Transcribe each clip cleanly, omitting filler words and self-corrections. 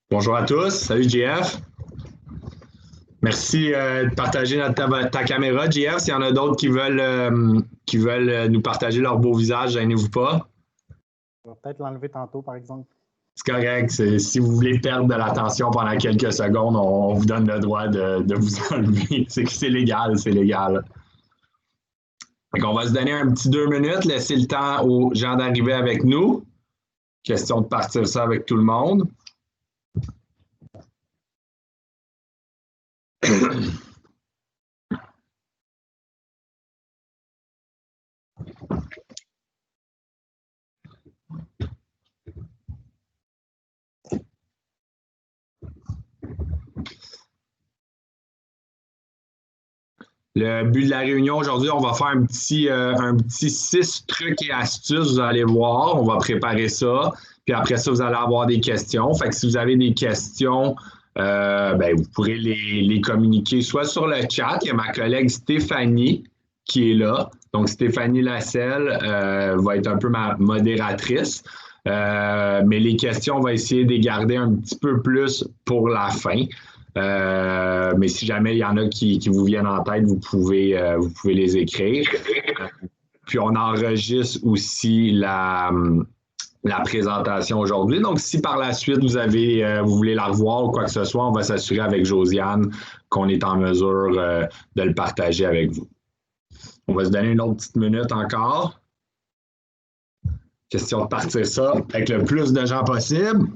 Bonjour à tous. Salut, JF. Merci de partager ta caméra, JF. S'il y en a d'autres qui veulent nous partager leur beau visage, gênez-vous pas. Je vais peut-être l'enlever tantôt, par exemple. C'est correct. Si vous voulez perdre de l'attention pendant quelques secondes, on vous donne le droit de vous enlever. C'est légal, c'est légal. Donc, on va se donner un petit 2 minutes, laisser le temps aux gens d'arriver avec nous. Question de partir ça avec tout le monde. Le but de la réunion aujourd'hui, on va faire un petit 6 trucs et astuces, vous allez voir. On va préparer ça. Puis après ça, vous allez avoir des questions. Fait que si vous avez des questions, vous pourrez les communiquer soit sur le chat. Il y a ma collègue Stéphanie qui est là. Donc, Stéphanie Lasselle va être un peu ma modératrice. Mais les questions, on va essayer de les garder un petit peu plus pour la fin. Mais si jamais il y en a qui vous viennent en tête, vous pouvez les écrire. Puis on enregistre aussi la présentation aujourd'hui. Donc, si par la suite vous voulez la revoir ou quoi que ce soit, on va s'assurer avec Josiane qu'on est en mesure de le partager avec vous. On va se donner une autre petite minute encore. Question de partir ça avec le plus de gens possible.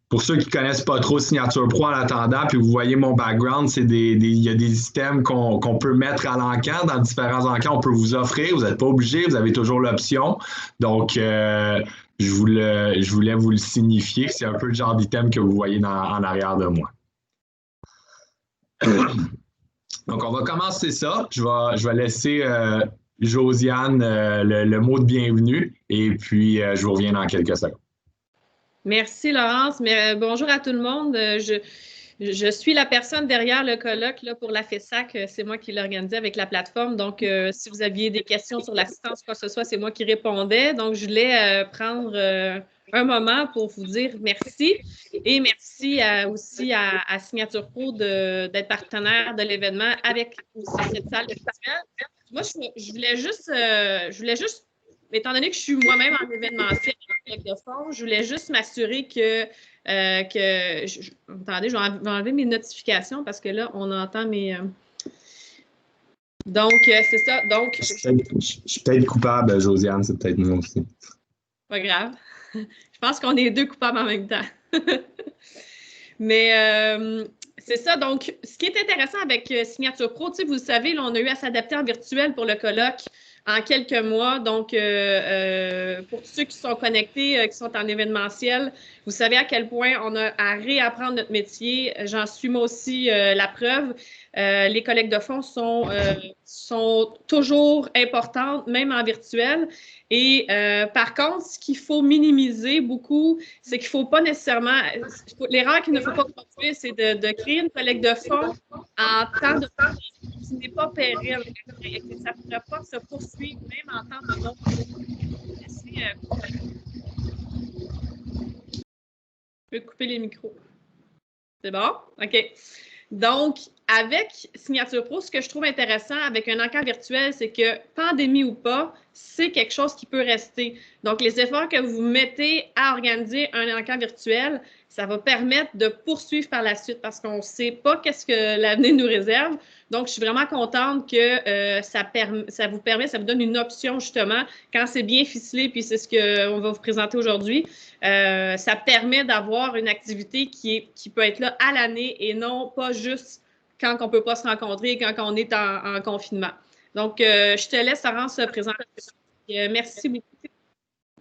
Pour ceux qui ne connaissent pas trop Signature Pro en attendant, puis vous voyez mon background, il y a des items qu'on peut mettre à l'encan. Dans différents encans, on peut vous offrir. Vous n'êtes pas obligé, vous avez toujours l'option. Donc, je voulais vous le signifier. C'est un peu le genre d'item que vous voyez en arrière de moi. Donc, on va commencer ça. Je vais laisser Josiane le mot de bienvenue et puis je vous reviens dans quelques secondes. Merci, Laurence. Bonjour à tout le monde. Je suis la personne derrière le colloque là, pour la FESAC. C'est moi qui l'ai organisé avec la plateforme. Donc, si vous aviez des questions sur l'assistance, quoi que ce soit, c'est moi qui répondais. Donc, je voulais prendre un moment pour vous dire merci. Et merci aussi à Signature Pro d'être partenaire de l'événement avec aussi cette salle virtuelle. Moi, je voulais juste étant donné que je suis moi-même en événementiel avec de fond, je voulais juste m'assurer que attendez, je vais enlever mes notifications parce que là, on entend mes... Donc, c'est ça. Donc, je suis peut-être coupable, Josiane, c'est peut-être moi aussi. Pas grave. Je pense qu'on est deux coupables en même temps. Mais c'est ça. Donc, ce qui est intéressant avec Signature Pro, vous le savez, là, on a eu à s'adapter en virtuel pour le colloque en quelques mois. Donc, pour tous ceux qui sont connectés, qui sont en événementiel, vous savez à quel point on a à réapprendre notre métier. J'en suis moi aussi la preuve. Les collectes de fonds sont toujours importantes, même en virtuel. Et par contre, ce qu'il faut minimiser beaucoup, c'est qu'il ne faut pas nécessairement... L'erreur qu'il ne faut pas produire, c'est de créer une collecte de fonds en temps de temps qui n'est pas pérenne. Ça ne pourrait pas se poursuivre même en temps de non. Je peux couper les micros. C'est bon? OK. Donc, avec Signature Pro, ce que je trouve intéressant avec un encas virtuel, c'est que pandémie ou pas, c'est quelque chose qui peut rester. Donc, les efforts que vous mettez à organiser un encas virtuel, ça va permettre de poursuivre par la suite parce qu'on ne sait pas qu'est-ce que l'avenir nous réserve. Donc, je suis vraiment contente que ça vous donne une option justement quand c'est bien ficelé, puis c'est ce qu'on va vous présenter aujourd'hui. Ça permet d'avoir une activité qui peut être là à l'année et non pas juste quand on ne peut pas se rencontrer et quand on est en confinement. Donc, je te laisse, Laurence, présenter. Merci beaucoup.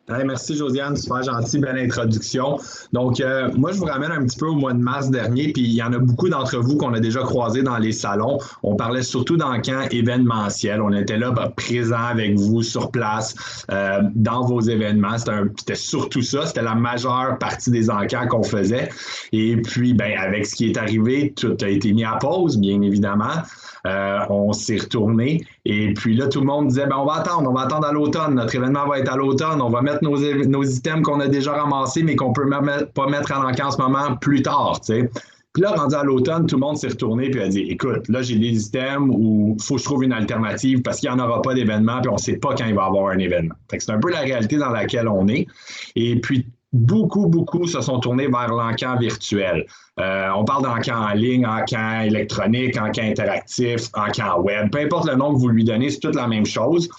Hey, merci Josiane, super gentil, belle introduction. Donc, moi, je vous ramène un petit peu au mois de mars dernier, puis il y en a beaucoup d'entre vous qu'on a déjà croisés dans les salons. On parlait surtout d'encans événementiels. On était là présents avec vous, sur place, dans vos événements. C'était surtout ça, c'était la majeure partie des encans qu'on faisait. Et puis, avec ce qui est arrivé, tout a été mis à pause, bien évidemment. On s'est retourné et puis là, tout le monde disait, on va attendre à l'automne. Notre événement va être à l'automne. On va mettre mettre nos items qu'on a déjà ramassés, mais qu'on ne peut pas mettre en encamp en ce moment plus tard, tu sais. Puis là, rendu à l'automne, tout le monde s'est retourné et a dit, écoute, là, j'ai des items où il faut que je trouve une alternative parce qu'il n'y en aura pas d'événement puis on ne sait pas quand il va y avoir un événement. Fait que c'est un peu la réalité dans laquelle on est. Et puis, beaucoup se sont tournés vers l'encamp virtuel. On parle d'encamp en ligne, encamp électronique, encamp interactif, encamp web. Peu importe le nom que vous lui donnez, c'est toute la même chose.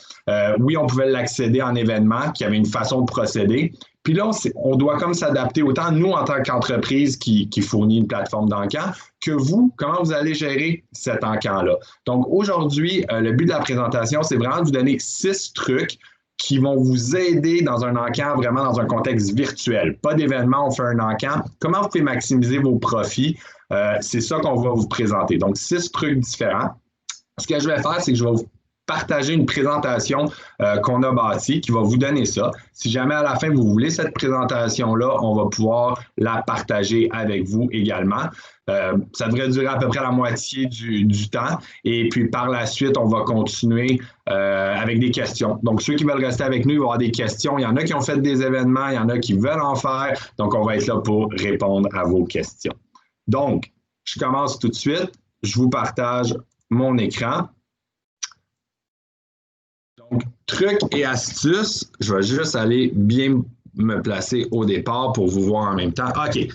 Oui, on pouvait l'accéder en événement, qui avait une façon de procéder. Puis là, on doit comme s'adapter, autant nous en tant qu'entreprise qui fournit une plateforme d'encamp, que vous, comment vous allez gérer cet encamp-là. Donc aujourd'hui, le but de la présentation, c'est vraiment de vous donner 6 trucs qui vont vous aider dans un encamp, vraiment dans un contexte virtuel. Pas d'événement, on fait un encamp. Comment vous pouvez maximiser vos profits? C'est ça qu'on va vous présenter. Donc, 6 trucs différents. Ce que je vais faire, c'est que je vais vous partager une présentation qu'on a bâtie qui va vous donner ça. Si jamais à la fin, vous voulez cette présentation-là, on va pouvoir la partager avec vous également. Ça devrait durer à peu près la moitié du temps. Et puis, par la suite, on va continuer avec des questions. Donc, ceux qui veulent rester avec nous, il va y avoir des questions. Il y en a qui ont fait des événements, il y en a qui veulent en faire. Donc, on va être là pour répondre à vos questions. Donc, je commence tout de suite. Je vous partage mon écran. Donc, trucs et astuces, je vais juste aller bien me placer au départ pour vous voir en même temps. OK.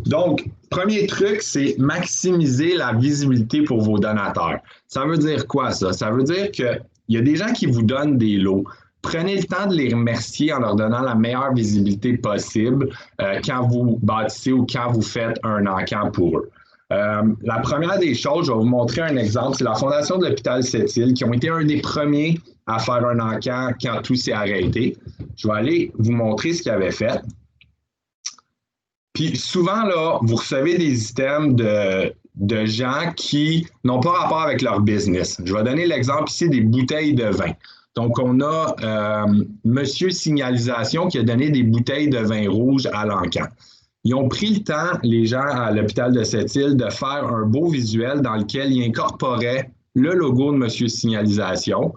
Donc, premier truc, c'est maximiser la visibilité pour vos donateurs. Ça veut dire quoi, ça? Ça veut dire qu'il y a des gens qui vous donnent des lots. Prenez le temps de les remercier en leur donnant la meilleure visibilité possible quand vous bâtissez ou quand vous faites un encamp pour eux. La première des choses, je vais vous montrer un exemple, c'est la Fondation de l'Hôpital Sept-Îles qui ont été un des premiers à faire un encamp quand tout s'est arrêté. Je vais aller vous montrer ce qu'ils avaient fait. Puis souvent, là, vous recevez des items de gens qui n'ont pas rapport avec leur business. Je vais donner l'exemple ici des bouteilles de vin. Donc, on a Monsieur Signalisation qui a donné des bouteilles de vin rouge à l'encamp. Ils ont pris le temps, les gens à l'hôpital de Sept-Îles, de faire un beau visuel dans lequel ils incorporaient le logo de Monsieur Signalisation.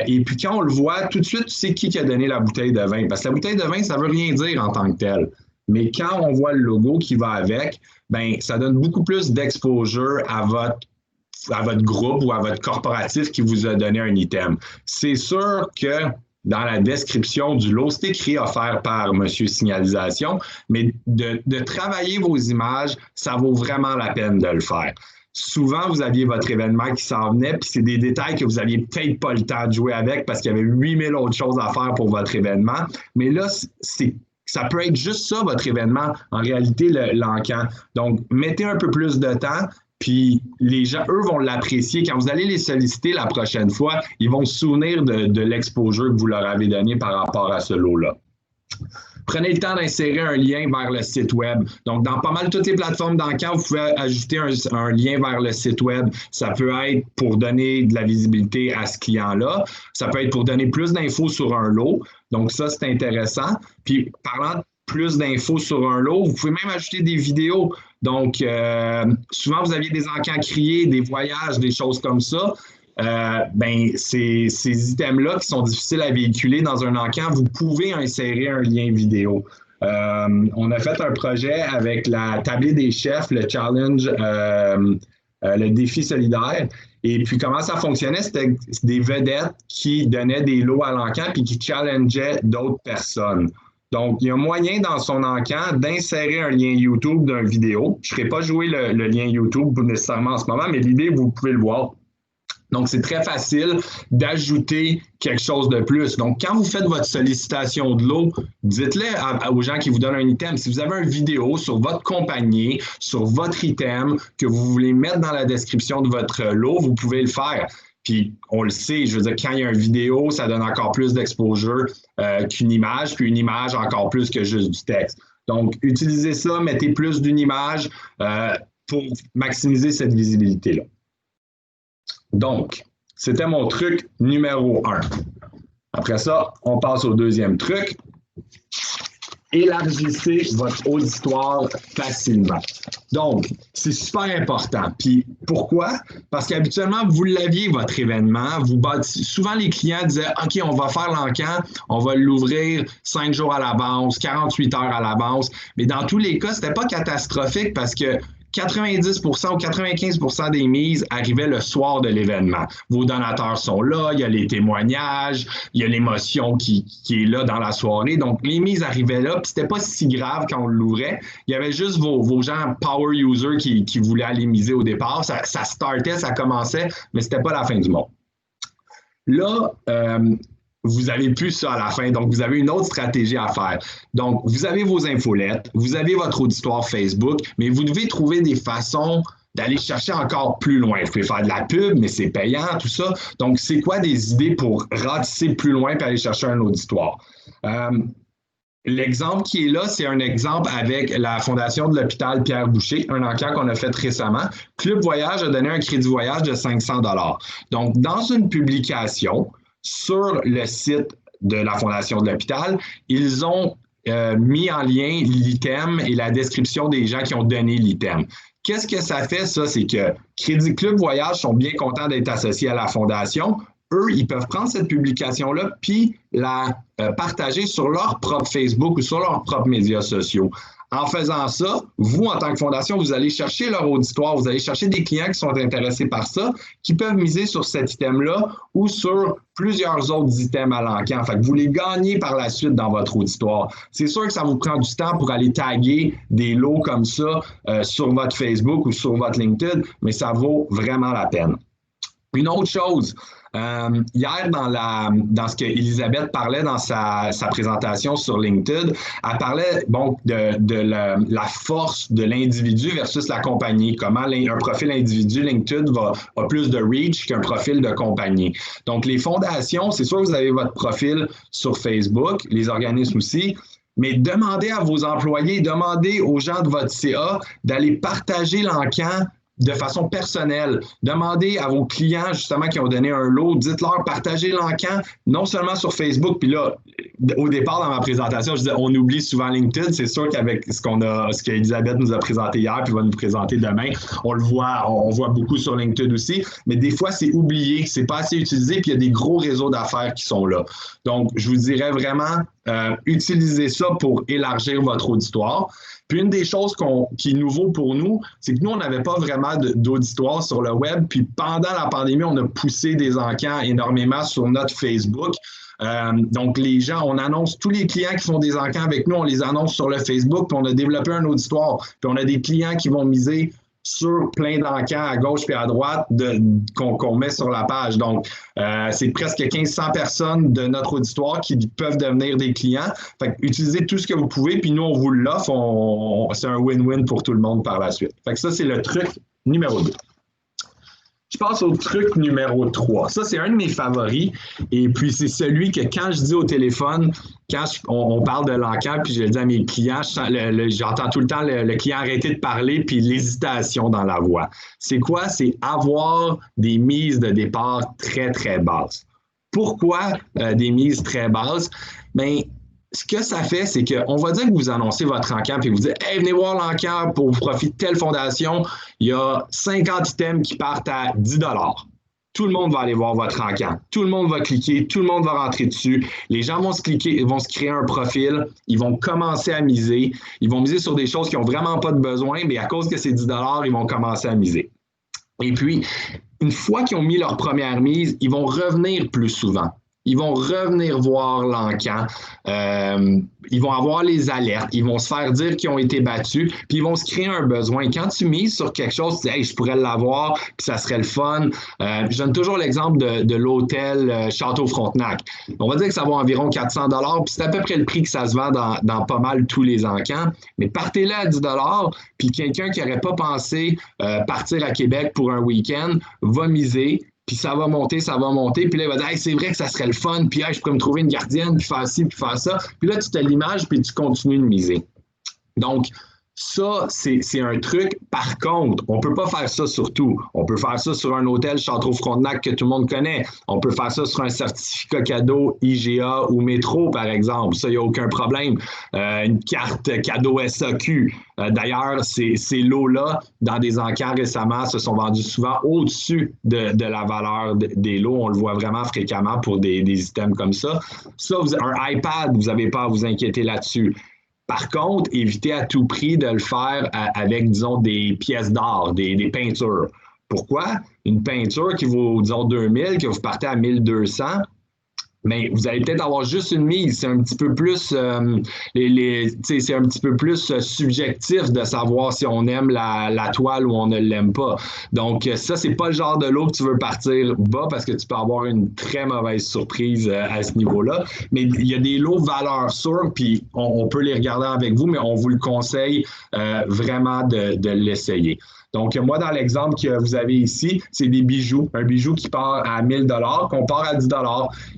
Et puis quand on le voit, tout de suite, tu sais qui a donné la bouteille de vin. Parce que la bouteille de vin, ça ne veut rien dire en tant que tel. Mais quand on voit le logo qui va avec, ben, ça donne beaucoup plus d'exposure à votre groupe ou à votre corporatif qui vous a donné un item. C'est sûr que dans la description du lot, c'est écrit offert par Monsieur Signalisation, mais de travailler vos images, ça vaut vraiment la peine de le faire. Souvent, vous aviez votre événement qui s'en venait, puis c'est des détails que vous n'aviez peut-être pas le temps de jouer avec parce qu'il y avait 8000 autres choses à faire pour votre événement. Mais là, ça peut être juste ça, votre événement, en réalité, l'encamp. Donc, mettez un peu plus de temps, puis les gens, eux, vont l'apprécier. Quand vous allez les solliciter la prochaine fois, ils vont se souvenir de l'exposure que vous leur avez donné par rapport à ce lot-là. Prenez le temps d'insérer un lien vers le site web. Donc, dans pas mal toutes les plateformes d'encamp, vous pouvez ajouter un lien vers le site web. Ça peut être pour donner de la visibilité à ce client-là. Ça peut être pour donner plus d'infos sur un lot. Donc, ça, c'est intéressant. Puis, parlant de plus d'infos sur un lot, vous pouvez même ajouter des vidéos. Donc, souvent, vous aviez des encamps criés, des voyages, des choses comme ça. Ces items-là qui sont difficiles à véhiculer dans un encamp, vous pouvez insérer un lien vidéo. On a fait un projet avec la tablée des chefs, le challenge, le défi solidaire. Et puis, comment ça fonctionnait? C'était des vedettes qui donnaient des lots à l'encamp et qui challengeaient d'autres personnes. Donc, il y a moyen dans son encamp d'insérer un lien YouTube d'une vidéo. Je ne ferai pas jouer le lien YouTube nécessairement en ce moment, mais l'idée, vous pouvez le voir. Donc, c'est très facile d'ajouter quelque chose de plus. Donc, quand vous faites votre sollicitation de lot, dites-le aux gens qui vous donnent un item. Si vous avez une vidéo sur votre compagnie, sur votre item, que vous voulez mettre dans la description de votre lot, vous pouvez le faire. Puis, on le sait, je veux dire, quand il y a une vidéo, ça donne encore plus d'exposure qu'une image, puis une image encore plus que juste du texte. Donc, utilisez ça, mettez plus d'une image pour maximiser cette visibilité-là. Donc, c'était mon truc numéro 1. Après ça, on passe au deuxième truc. élargissez votre auditoire facilement. Donc, c'est super important. Puis, pourquoi? Parce qu'habituellement, vous l'aviez, votre événement. Souvent, les clients disaient, OK, on va faire l'encan, on va l'ouvrir 5 jours à l'avance, 48 heures à l'avance. Mais dans tous les cas, c'était pas catastrophique parce que 90% ou 95% des mises arrivaient le soir de l'événement. Vos donateurs sont là, il y a les témoignages, il y a l'émotion qui est là dans la soirée. Donc, les mises arrivaient là, puis c'était pas si grave quand on l'ouvrait. Il y avait juste vos gens power users qui voulaient aller miser au départ. Ça startait, ça commençait, mais c'était pas la fin du monde. Là, vous n'avez plus ça à la fin, donc vous avez une autre stratégie à faire. Donc, vous avez vos infolettes, vous avez votre auditoire Facebook, mais vous devez trouver des façons d'aller chercher encore plus loin. Vous pouvez faire de la pub, mais c'est payant, tout ça. Donc, c'est quoi des idées pour ratisser plus loin et aller chercher un auditoire? L'exemple qui est là, c'est un exemple avec la Fondation de l'hôpital Pierre Boucher, un enquête qu'on a fait récemment. Club Voyage a donné un crédit voyage de 500 $. Donc, dans une publication, sur le site de la Fondation de l'hôpital, ils ont mis en lien l'item et la description des gens qui ont donné l'item. Qu'est-ce que ça fait, ça? C'est que Crédit Club Voyage sont bien contents d'être associés à la Fondation. Eux, ils peuvent prendre cette publication-là puis la partager sur leur propre Facebook ou sur leurs propres médias sociaux. En faisant ça, vous, en tant que fondation, vous allez chercher leur auditoire, vous allez chercher des clients qui sont intéressés par ça, qui peuvent miser sur cet item-là ou sur plusieurs autres items à l'encan. Fait que vous les gagnez par la suite dans votre auditoire. C'est sûr que ça vous prend du temps pour aller taguer des lots comme ça sur votre Facebook ou sur votre LinkedIn, mais ça vaut vraiment la peine. Une autre chose, hier, dans ce qu'Elisabeth parlait dans sa présentation sur LinkedIn, elle parlait bon, de la force de l'individu versus la compagnie. Comment un profil individu LinkedIn a plus de reach qu'un profil de compagnie. Donc, les fondations, c'est sûr que vous avez votre profil sur Facebook, les organismes aussi, mais demandez à vos employés, demandez aux gens de votre CA d'aller partager l'encan de façon personnelle. Demandez à vos clients, justement, qui ont donné un lot, dites-leur, partagez l'encan, non seulement sur Facebook, puis là, au départ, dans ma présentation, je disais, on oublie souvent LinkedIn. C'est sûr qu'avec ce qu'Elisabeth nous a présenté hier, puis va nous présenter demain, on voit beaucoup sur LinkedIn aussi, mais des fois, c'est oublié, c'est pas assez utilisé, puis il y a des gros réseaux d'affaires qui sont là. Donc, je vous dirais vraiment, utilisez ça pour élargir votre auditoire. Puis une des choses qui est nouveau pour nous, c'est que nous, on n'avait pas vraiment d'auditoire sur le web. Puis pendant la pandémie, on a poussé des encans énormément sur notre Facebook. Donc, les gens, on annonce tous les clients qui font des encans avec nous, on les annonce sur le Facebook, puis on a développé un auditoire. Puis on a des clients qui vont miser sur plein d'encans à gauche et à droite qu'on met sur la page. Donc, c'est presque 1500 personnes de notre auditoire qui peuvent devenir des clients. Fait que utilisez tout ce que vous pouvez, puis nous, on vous l'offre. C'est un win-win pour tout le monde par la suite. Fait que ça, c'est le truc numéro 2. Je passe au truc numéro 3. Ça, c'est un de mes favoris. Et puis, c'est celui que quand je dis au téléphone, quand on parle de l'encan, puis je le dis à mes clients, j'entends tout le temps le client arrêter de parler, puis l'hésitation dans la voix. C'est quoi? C'est avoir des mises de départ très, très basses. Pourquoi des mises très basses? Bien, ce que ça fait, c'est qu'on va dire que vous annoncez votre encan puis vous dites « Hey, venez voir l'encan pour profiter de telle fondation. Il y a 50 items qui partent à 10 $. » Tout le monde va aller voir votre encan. Tout le monde va cliquer, tout le monde va rentrer dessus. Les gens vont se créer un profil, ils vont commencer à miser. Ils vont miser sur des choses qui n'ont vraiment pas de besoin, mais à cause que c'est 10 $, ils vont commencer à miser. Et puis, une fois qu'ils ont mis leur première mise, ils vont revenir plus souvent. Ils vont revenir voir l'encan, ils vont avoir les alertes, ils vont se faire dire qu'ils ont été battus, puis ils vont se créer un besoin. Quand tu mises sur quelque chose, tu dis « Hey, je pourrais l'avoir, puis ça serait le fun. » Je donne toujours l'exemple de l'hôtel Château Frontenac. On va dire que ça vaut environ 400 $, puis c'est à peu près le prix que ça se vend dans pas mal tous les encans. Mais partez-là à 10 $, puis quelqu'un qui n'aurait pas pensé partir à Québec pour un week-end va miser. Puis ça va monter, puis là, il va dire hey, c'est vrai que ça serait le fun, puis hey, je pourrais me trouver une gardienne, puis faire ci, puis faire ça. Puis là, tu te l'images, puis tu continues de miser. Donc, Ça, c'est un truc. Par contre, on ne peut pas faire ça sur tout. On peut faire ça sur un hôtel Château-Frontenac que tout le monde connaît. On peut faire ça sur un certificat cadeau IGA ou Métro, par exemple. Ça, il n'y a aucun problème. Une carte cadeau SAQ. D'ailleurs, ces lots-là, dans des encans récemment, se sont vendus souvent au-dessus de la valeur des lots. On le voit vraiment fréquemment pour des items comme ça. Ça, un iPad, vous n'avez pas à vous inquiéter là-dessus. Par contre, évitez à tout prix de le faire avec, disons, des pièces d'art, des peintures. Pourquoi? Une peinture qui vaut, disons, 2000, que vous partez à 1200, mais vous allez peut-être avoir juste une mise. C'est un petit peu plus, c'est un petit peu plus subjectif de savoir si on aime la toile ou on ne l'aime pas. Donc, ça, c'est pas le genre de lot que tu veux partir bas parce que tu peux avoir une très mauvaise surprise à ce niveau-là. Mais il y a des lots valeur sûre, puis on peut les regarder avec vous, mais on vous le conseille vraiment de l'essayer. Donc, moi, dans l'exemple que vous avez ici, c'est des bijoux. Un bijou qui part à 1000 $, qu'on part à 10 $.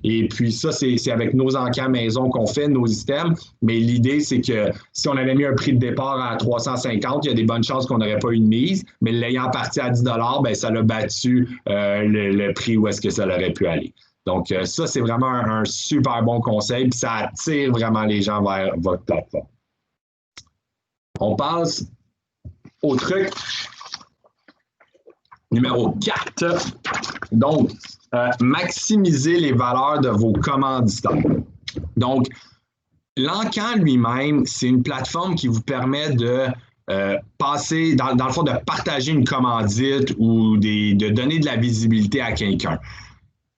Et puis ça, c'est avec nos encans maison qu'on fait, nos items. Mais l'idée, c'est que si on avait mis un prix de départ à 350, il y a des bonnes chances qu'on n'aurait pas une mise. Mais l'ayant parti à 10 $, ben, ça l'a battu le prix où est-ce que ça aurait pu aller. Donc, ça, c'est vraiment un super bon conseil. Puis ça attire vraiment les gens vers votre plateforme. On passe au truc numéro 4, donc, maximiser les valeurs de vos commanditaires. Donc, l'encan lui-même, c'est une plateforme qui vous permet de passer, dans le fond, de partager une commandite ou de donner de la visibilité à quelqu'un.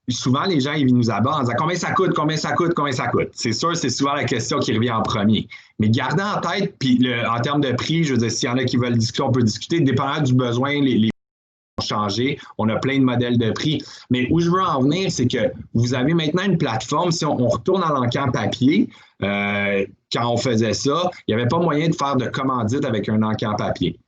Souvent, les gens, ils nous abattent en disant combien ça coûte, combien ça coûte, combien ça coûte. C'est sûr, c'est souvent la question qui revient en premier. Mais gardez en tête, puis en termes de prix, je veux dire, s'il y en a qui veulent discuter, on peut discuter, dépendant du besoin, les changer. On a plein de modèles de prix. Mais où je veux en venir, c'est que vous avez maintenant une plateforme. Si on retourne à l'encan papier, quand on faisait ça, il n'y avait pas moyen de faire de commandite avec un encan papier.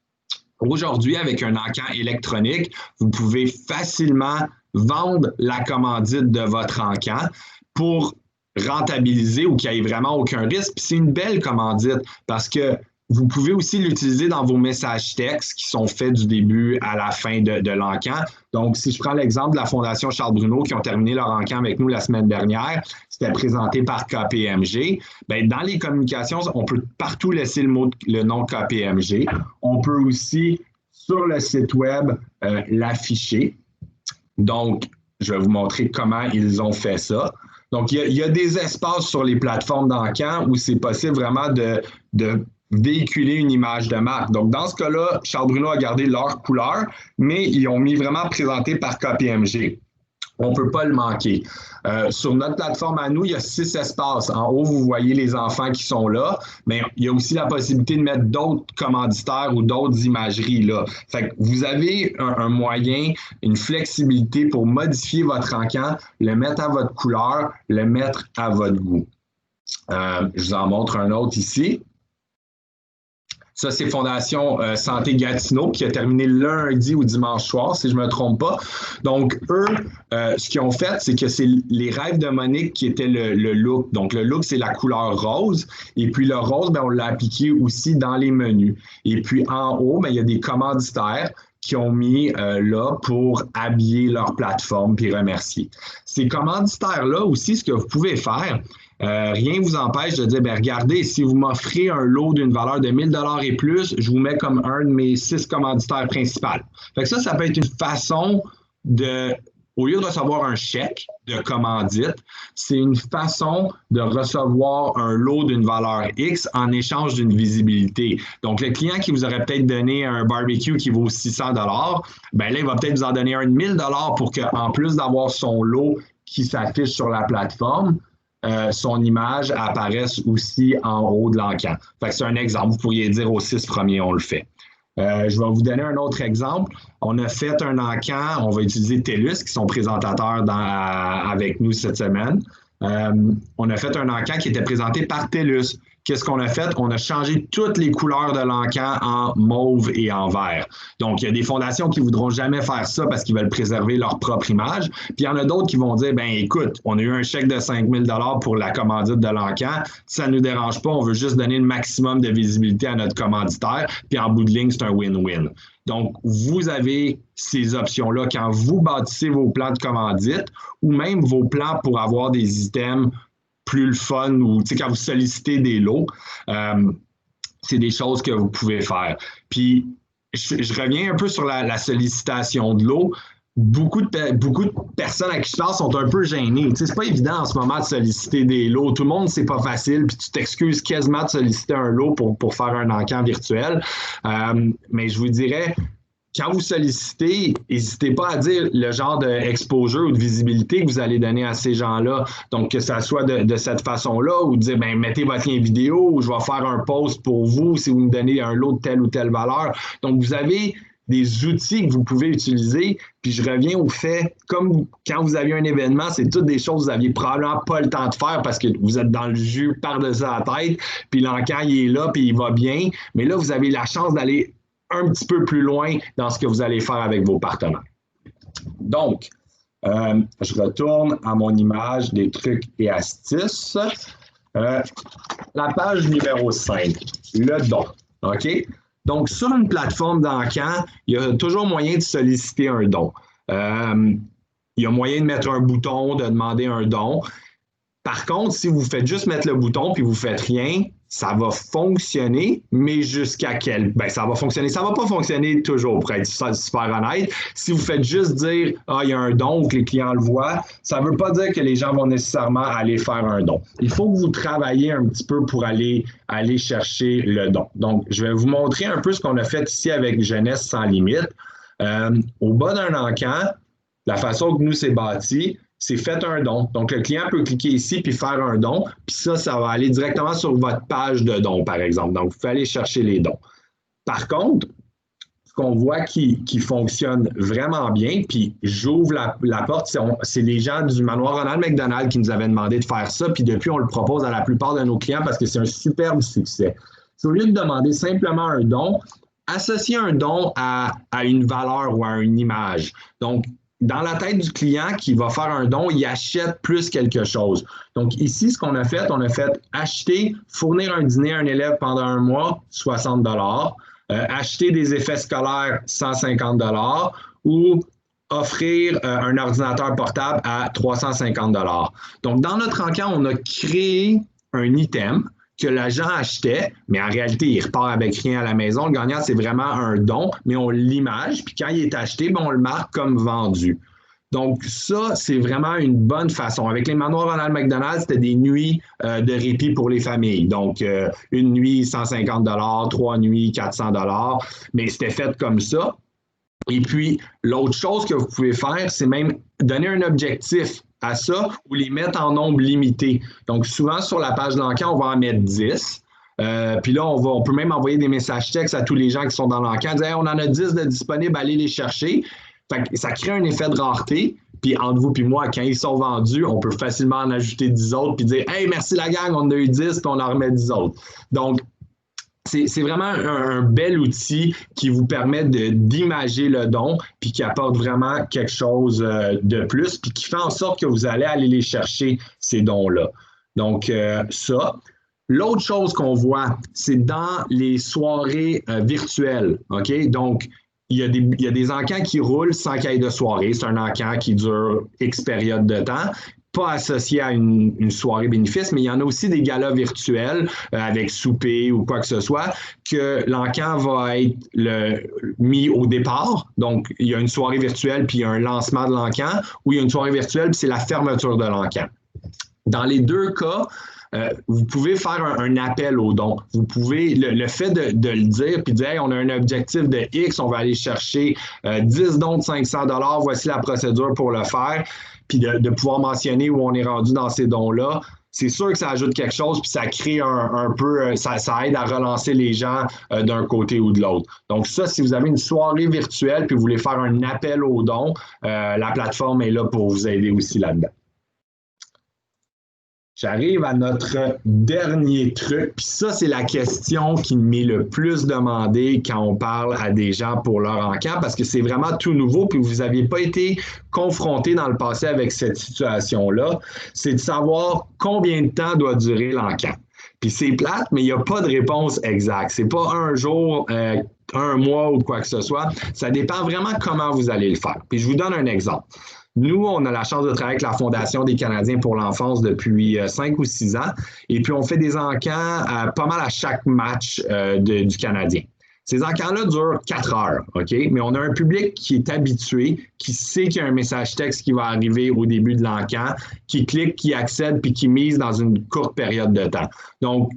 Aujourd'hui, avec un encan électronique, vous pouvez facilement vendre la commandite de votre encan pour rentabiliser ou qu'il n'y ait vraiment aucun risque. Puis c'est une belle commandite parce que vous pouvez aussi l'utiliser dans vos messages textes qui sont faits du début à la fin de l'encan. Donc, si je prends l'exemple de la Fondation Charles Bruno qui ont terminé leur encan avec nous la semaine dernière, c'était présenté par KPMG. Bien, dans les communications, on peut partout laisser le nom KPMG. On peut aussi, sur le site web, l'afficher. Donc, je vais vous montrer comment ils ont fait ça. Donc, il y a des espaces sur les plateformes d'encan où c'est possible vraiment de véhiculer une image de marque. Donc, dans ce cas-là, Charles Bruno a gardé leur couleur, mais ils ont mis vraiment présenté par KPMG. On ne peut pas le manquer. Sur notre plateforme à nous, il y a 6 espaces. En haut, vous voyez les enfants qui sont là, mais il y a aussi la possibilité de mettre d'autres commanditaires ou d'autres imageries là. Fait que vous avez un moyen, une flexibilité pour modifier votre encan, le mettre à votre couleur, le mettre à votre goût. Je vous en montre un autre ici. Ça, c'est Fondation Santé Gatineau qui a terminé lundi ou dimanche soir, si je ne me trompe pas. Donc, eux, ce qu'ils ont fait, c'est que c'est les rêves de Monique qui étaient le look. Donc, le look, c'est la couleur rose. Et puis, le rose, bien, on l'a appliqué aussi dans les menus. Et puis, en haut, bien, il y a des commanditaires qui ont mis là pour habiller leur plateforme puis remercier. Ces commanditaires-là aussi, ce que vous pouvez faire, rien ne vous empêche de dire, bien, regardez, si vous m'offrez un lot d'une valeur de 1000 $ et plus, je vous mets comme un de mes 6 commanditaires principaux. Fait que ça peut être une façon de, au lieu de recevoir un chèque de commandite, c'est une façon de recevoir un lot d'une valeur X en échange d'une visibilité. Donc, le client qui vous aurait peut-être donné un barbecue qui vaut 600 $, bien là, il va peut-être vous en donner un de 1000 $ pour qu'en plus d'avoir son lot qui s'affiche sur la plateforme, son image apparaisse aussi en haut de l'encan. Fait que c'est un exemple. Vous pourriez dire aux 6 premiers, on le fait. Je vais vous donner un autre exemple. On a fait un encan, on va utiliser TELUS, qui sont présentateurs avec nous cette semaine. On a fait un encan qui était présenté par TELUS. qu'est-ce qu'on a fait? On a changé toutes les couleurs de l'encan en mauve et en vert. Donc, il y a des fondations qui ne voudront jamais faire ça parce qu'ils veulent préserver leur propre image. Puis, il y en a d'autres qui vont dire, ben écoute, on a eu un chèque de 5 000 $ pour la commandite de l'encan. Ça ne nous dérange pas. On veut juste donner le maximum de visibilité à notre commanditaire. Puis, en bout de ligne, c'est un win-win. Donc, vous avez ces options-là quand vous bâtissez vos plans de commandite ou même vos plans pour avoir des items plus le fun ou quand vous sollicitez des lots. C'est des choses que vous pouvez faire. Puis, je reviens un peu sur la sollicitation de l'eau. Beaucoup de personnes à qui je parle sont un peu gênées. C'est pas évident en ce moment de solliciter des lots. Tout le monde, c'est pas facile, puis tu t'excuses quasiment de solliciter un lot pour faire un encan virtuel. Mais je vous dirais, quand vous sollicitez, n'hésitez pas à dire le genre d'exposure ou de visibilité que vous allez donner à ces gens-là. Donc, que ça soit de cette façon-là ou de dire, ben, mettez votre lien vidéo ou je vais faire un post pour vous si vous me donnez un lot de telle ou telle valeur. Donc, vous avez des outils que vous pouvez utiliser. Puis je reviens au fait, comme quand vous aviez un événement, c'est toutes des choses que vous n'aviez probablement pas le temps de faire parce que vous êtes dans le jus par-dessus la tête, puis l'encan, il est là, puis il va bien. Mais là, vous avez la chance d'aller un petit peu plus loin dans ce que vous allez faire avec vos partenaires. Donc, je retourne à mon image des trucs et astuces. La page numéro 5, le don. OK? Donc, sur une plateforme d'encan, il y a toujours moyen de solliciter un don. Il y a moyen de mettre un bouton, de demander un don. Par contre, si vous faites juste mettre le bouton puis vous ne faites rien, ça va fonctionner, mais jusqu'à quel? Ben, ça va fonctionner. Ça ne va pas fonctionner toujours, pour être super honnête. Si vous faites juste dire « Ah, il y a un don » ou que les clients le voient, ça ne veut pas dire que les gens vont nécessairement aller faire un don. Il faut que vous travaillez un petit peu pour aller chercher le don. Donc, je vais vous montrer un peu ce qu'on a fait ici avec Jeunesse sans limite. Au bas d'un encan, la façon que nous, c'est bâti, c'est faites un don. Donc, le client peut cliquer ici puis faire un don. Puis ça va aller directement sur votre page de don, par exemple. Donc, vous pouvez aller chercher les dons. Par contre, ce qu'on voit qui fonctionne vraiment bien, puis j'ouvre la porte, c'est les gens du manoir Ronald McDonald qui nous avaient demandé de faire ça. Puis depuis, on le propose à la plupart de nos clients parce que c'est un superbe succès. Au lieu de demander simplement un don, associer un don à une valeur ou à une image. Donc, dans la tête du client qui va faire un don, il achète plus quelque chose. Donc ici, ce qu'on a fait, on a fait acheter, fournir un dîner à un élève pendant un mois, 60 $, acheter des effets scolaires, 150 $ ou offrir un ordinateur portable à 350 $. Donc dans notre encan, on a créé un item que l'agent achetait, mais en réalité, il repart avec rien à la maison. Le gagnant, c'est vraiment un don, mais on l'image, puis quand il est acheté, ben, on le marque comme vendu. Donc, ça, c'est vraiment une bonne façon. Avec les manoirs Ronald McDonald, c'était des nuits de répit pour les familles. Donc, une nuit, 150 $, 3 nuits, 400 $, mais c'était fait comme ça. Et puis, l'autre chose que vous pouvez faire, c'est même donner un objectif à ça ou les mettre en nombre limité. Donc, souvent, sur la page de l'encan, on va en mettre 10. Puis là, on peut même envoyer des messages textes à tous les gens qui sont dans l'encan, dire hey, on en a 10 de disponibles, allez les chercher. Fait que ça crée un effet de rareté. Puis entre vous et moi, quand ils sont vendus, on peut facilement en ajouter 10 autres puis dire hey, merci la gang, on en a eu 10 puis on en remet 10 autres. Donc, c'est vraiment un bel outil qui vous permet d'imager le don puis qui apporte vraiment quelque chose de plus puis qui fait en sorte que vous allez aller les chercher, ces dons-là. Donc, ça. L'autre chose qu'on voit, c'est dans les soirées virtuelles. OK? Donc, il y a des encans qui roulent sans qu'il y ait de soirée. C'est un encan qui dure X période de temps. Pas associé à une soirée bénéfice, mais il y en a aussi des galas virtuels avec souper ou quoi que ce soit, que l'encan va être mis au départ. Donc, il y a une soirée virtuelle puis il y a un lancement de l'encan, ou il y a une soirée virtuelle puis c'est la fermeture de l'encan. Dans les deux cas, vous pouvez faire un appel aux dons. Vous pouvez, le fait de le dire puis de dire hey, on a un objectif de X, on va aller chercher 10 dons de 500 $, voici la procédure pour le faire. Puis de pouvoir mentionner où on est rendu dans ces dons-là, c'est sûr que ça ajoute quelque chose, puis ça crée un peu, ça aide à relancer les gens d'un côté ou de l'autre. Donc ça, si vous avez une soirée virtuelle, puis vous voulez faire un appel aux dons, la plateforme est là pour vous aider aussi là-dedans. J'arrive à notre dernier truc, puis ça, c'est la question qui m'est le plus demandée quand on parle à des gens pour leur encamp, parce que c'est vraiment tout nouveau, puis vous n'aviez pas été confronté dans le passé avec cette situation-là, c'est de savoir combien de temps doit durer l'encamp. Puis c'est plate, mais il n'y a pas de réponse exacte. C'est pas un jour, un mois ou quoi que ce soit. Ça dépend vraiment comment vous allez le faire. Puis je vous donne un exemple. Nous, on a la chance de travailler avec la Fondation des Canadiens pour l'enfance depuis 5 ou 6 ans. Et puis, on fait des encamps pas mal à chaque match du Canadien. Ces encamps-là durent 4 heures, OK? Mais on a un public qui est habitué, qui sait qu'il y a un message texte qui va arriver au début de l'encamp, qui clique, qui accède, puis qui mise dans une courte période de temps. Donc,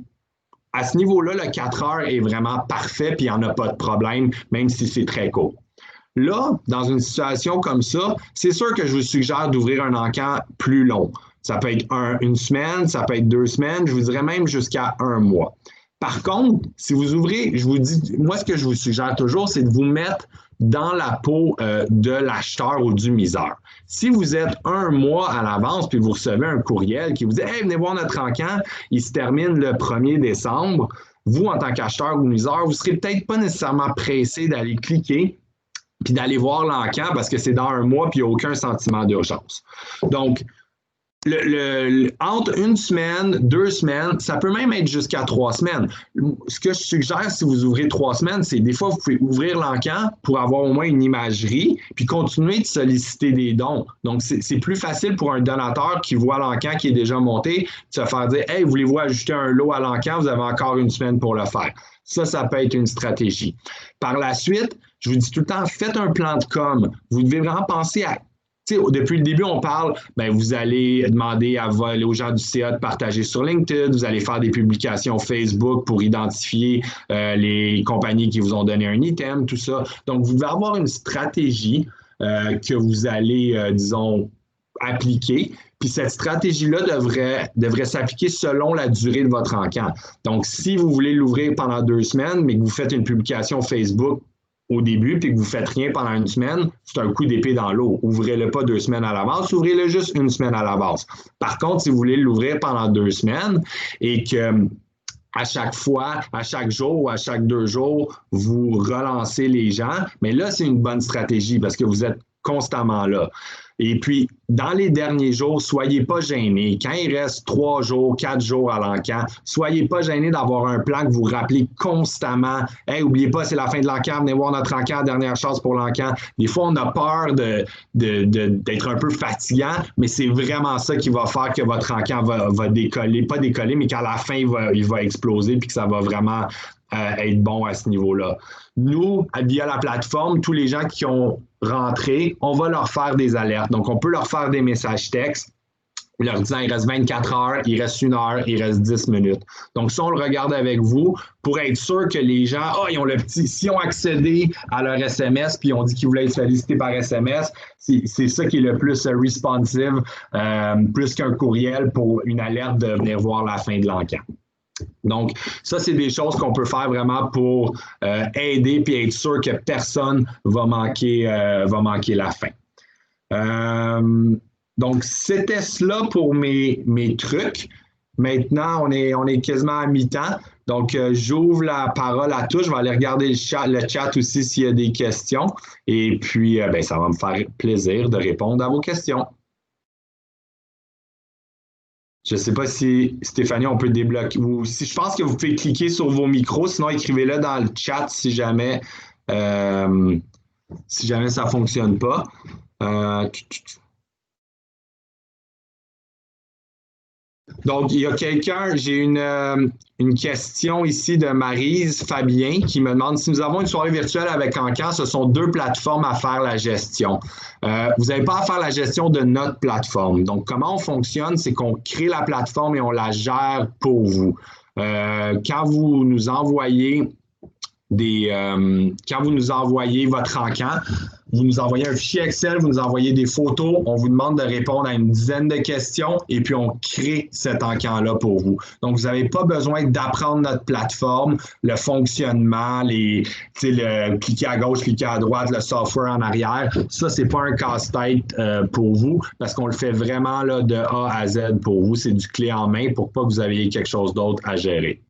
à ce niveau-là, le 4 heures est vraiment parfait, puis il n'y en a pas de problème, même si c'est très court. Là, dans une situation comme ça, c'est sûr que je vous suggère d'ouvrir un encamp plus long. Ça peut être une semaine, ça peut être 2 semaines, je vous dirais même jusqu'à 1 mois. Par contre, si vous ouvrez, je vous dis, moi, ce que je vous suggère toujours, c'est de vous mettre dans la peau de l'acheteur ou du miseur. Si vous êtes 1 mois à l'avance, puis vous recevez un courriel qui vous dit « Hey, venez voir notre encamp, il se termine le 1er décembre », vous, en tant qu'acheteur ou miseur, vous ne serez peut-être pas nécessairement pressé d'aller cliquer puis d'aller voir l'encamp parce que c'est dans 1 mois puis il n'y a aucun sentiment d'urgence. Donc, entre 1 semaine, 2 semaines, ça peut même être jusqu'à 3 semaines. Ce que je suggère si vous ouvrez 3 semaines, c'est des fois, vous pouvez ouvrir l'encamp pour avoir au moins une imagerie puis continuer de solliciter des dons. Donc, c'est plus facile pour un donateur qui voit l'encamp qui est déjà monté de se faire dire « Hey, voulez-vous ajouter un lot à l'encamp? Vous avez encore 1 semaine pour le faire. » Ça peut être une stratégie. Par la suite, je vous dis tout le temps, faites un plan de com. Vous devez vraiment penser à, depuis le début, on parle, vous allez demander aux gens du CA de partager sur LinkedIn, vous allez faire des publications Facebook pour identifier les compagnies qui vous ont donné un item, tout ça. Donc, vous devez avoir une stratégie que vous allez, disons, appliquer. Puis cette stratégie-là devrait s'appliquer selon la durée de votre encamp. Donc, si vous voulez l'ouvrir pendant 2 semaines, mais que vous faites une publication Facebook au début, puis que vous ne faites rien pendant 1 semaine, c'est un coup d'épée dans l'eau. Ouvrez-le pas 2 semaines à l'avance, ouvrez-le juste 1 semaine à l'avance. Par contre, si vous voulez l'ouvrir pendant 2 semaines et que à chaque fois, à chaque jour ou à chaque 2 jours, vous relancez les gens, mais là, c'est une bonne stratégie parce que vous êtes constamment là. Et puis, dans les derniers jours, soyez pas gênés. Quand il reste 3 jours, 4 jours à l'encamp, soyez pas gênés d'avoir un plan que vous rappelez constamment. Hey, n'oubliez pas, c'est la fin de l'encamp, venez voir notre encamp, dernière chance pour l'encamp. Des fois, on a peur d'être un peu fatigant, mais c'est vraiment ça qui va faire que votre encamp va décoller, pas décoller, mais qu'à la fin, il va exploser puis que ça va vraiment être bon à ce niveau-là. Nous, via la plateforme, tous les gens qui ont rentré, on va leur faire des alertes. Donc, on peut leur faire des messages textes, leur disant il reste 24 heures, il reste 1 heure, il reste 10 minutes. Donc, ça, on le regarde avec vous pour être sûr que les gens, ils ont s'ils ont accédé à leur SMS puis ils ont dit qu'ils voulaient être sollicités par SMS, c'est ça qui est le plus responsive, plus qu'un courriel pour une alerte de venir voir la fin de l'encamp. Donc, ça, c'est des choses qu'on peut faire vraiment pour aider et être sûr que personne va manquer la fin. Donc, c'était cela pour mes trucs. Maintenant, on est quasiment à mi-temps. Donc, j'ouvre la parole à tous. Je vais aller regarder le chat aussi s'il y a des questions. Et puis, ça va me faire plaisir de répondre à vos questions. Je ne sais pas si, Stéphanie, on peut débloquer. Ou si je pense que vous pouvez cliquer sur vos micros, sinon écrivez-le dans le chat si jamais ça ne fonctionne pas. Donc, il y a quelqu'un, j'ai une question ici de Maryse Fabien qui me demande si nous avons une soirée virtuelle avec Encamp, ce sont 2 plateformes à faire la gestion. Vous n'avez pas à faire la gestion de notre plateforme. Donc, comment on fonctionne, c'est qu'on crée la plateforme et on la gère pour vous. Quand vous nous envoyez votre encamp, vous nous envoyez un fichier Excel, vous nous envoyez des photos, on vous demande de répondre à une dizaine de questions et puis on crée cet encan-là pour vous. Donc, vous n'avez pas besoin d'apprendre notre plateforme, le fonctionnement, le cliquer à gauche, cliquer à droite, le software en arrière. Ça, c'est pas un casse-tête pour vous parce qu'on le fait vraiment là, de A à Z pour vous. C'est du clé en main pour pas que vous ayez quelque chose d'autre à gérer.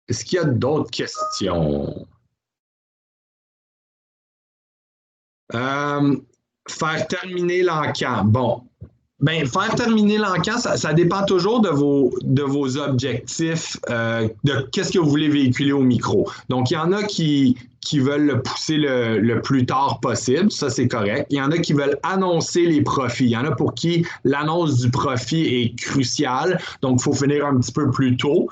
Est-ce qu'il y a d'autres questions? Faire terminer l'encan. Bon, ben, faire terminer l'encan, ça dépend toujours de vos objectifs, de qu'est-ce que vous voulez véhiculer au micro. Donc, il y en a qui veulent le pousser le plus tard possible, ça c'est correct. Il y en a qui veulent annoncer les profits. Il y en a pour qui l'annonce du profit est cruciale, donc il faut finir un petit peu plus tôt.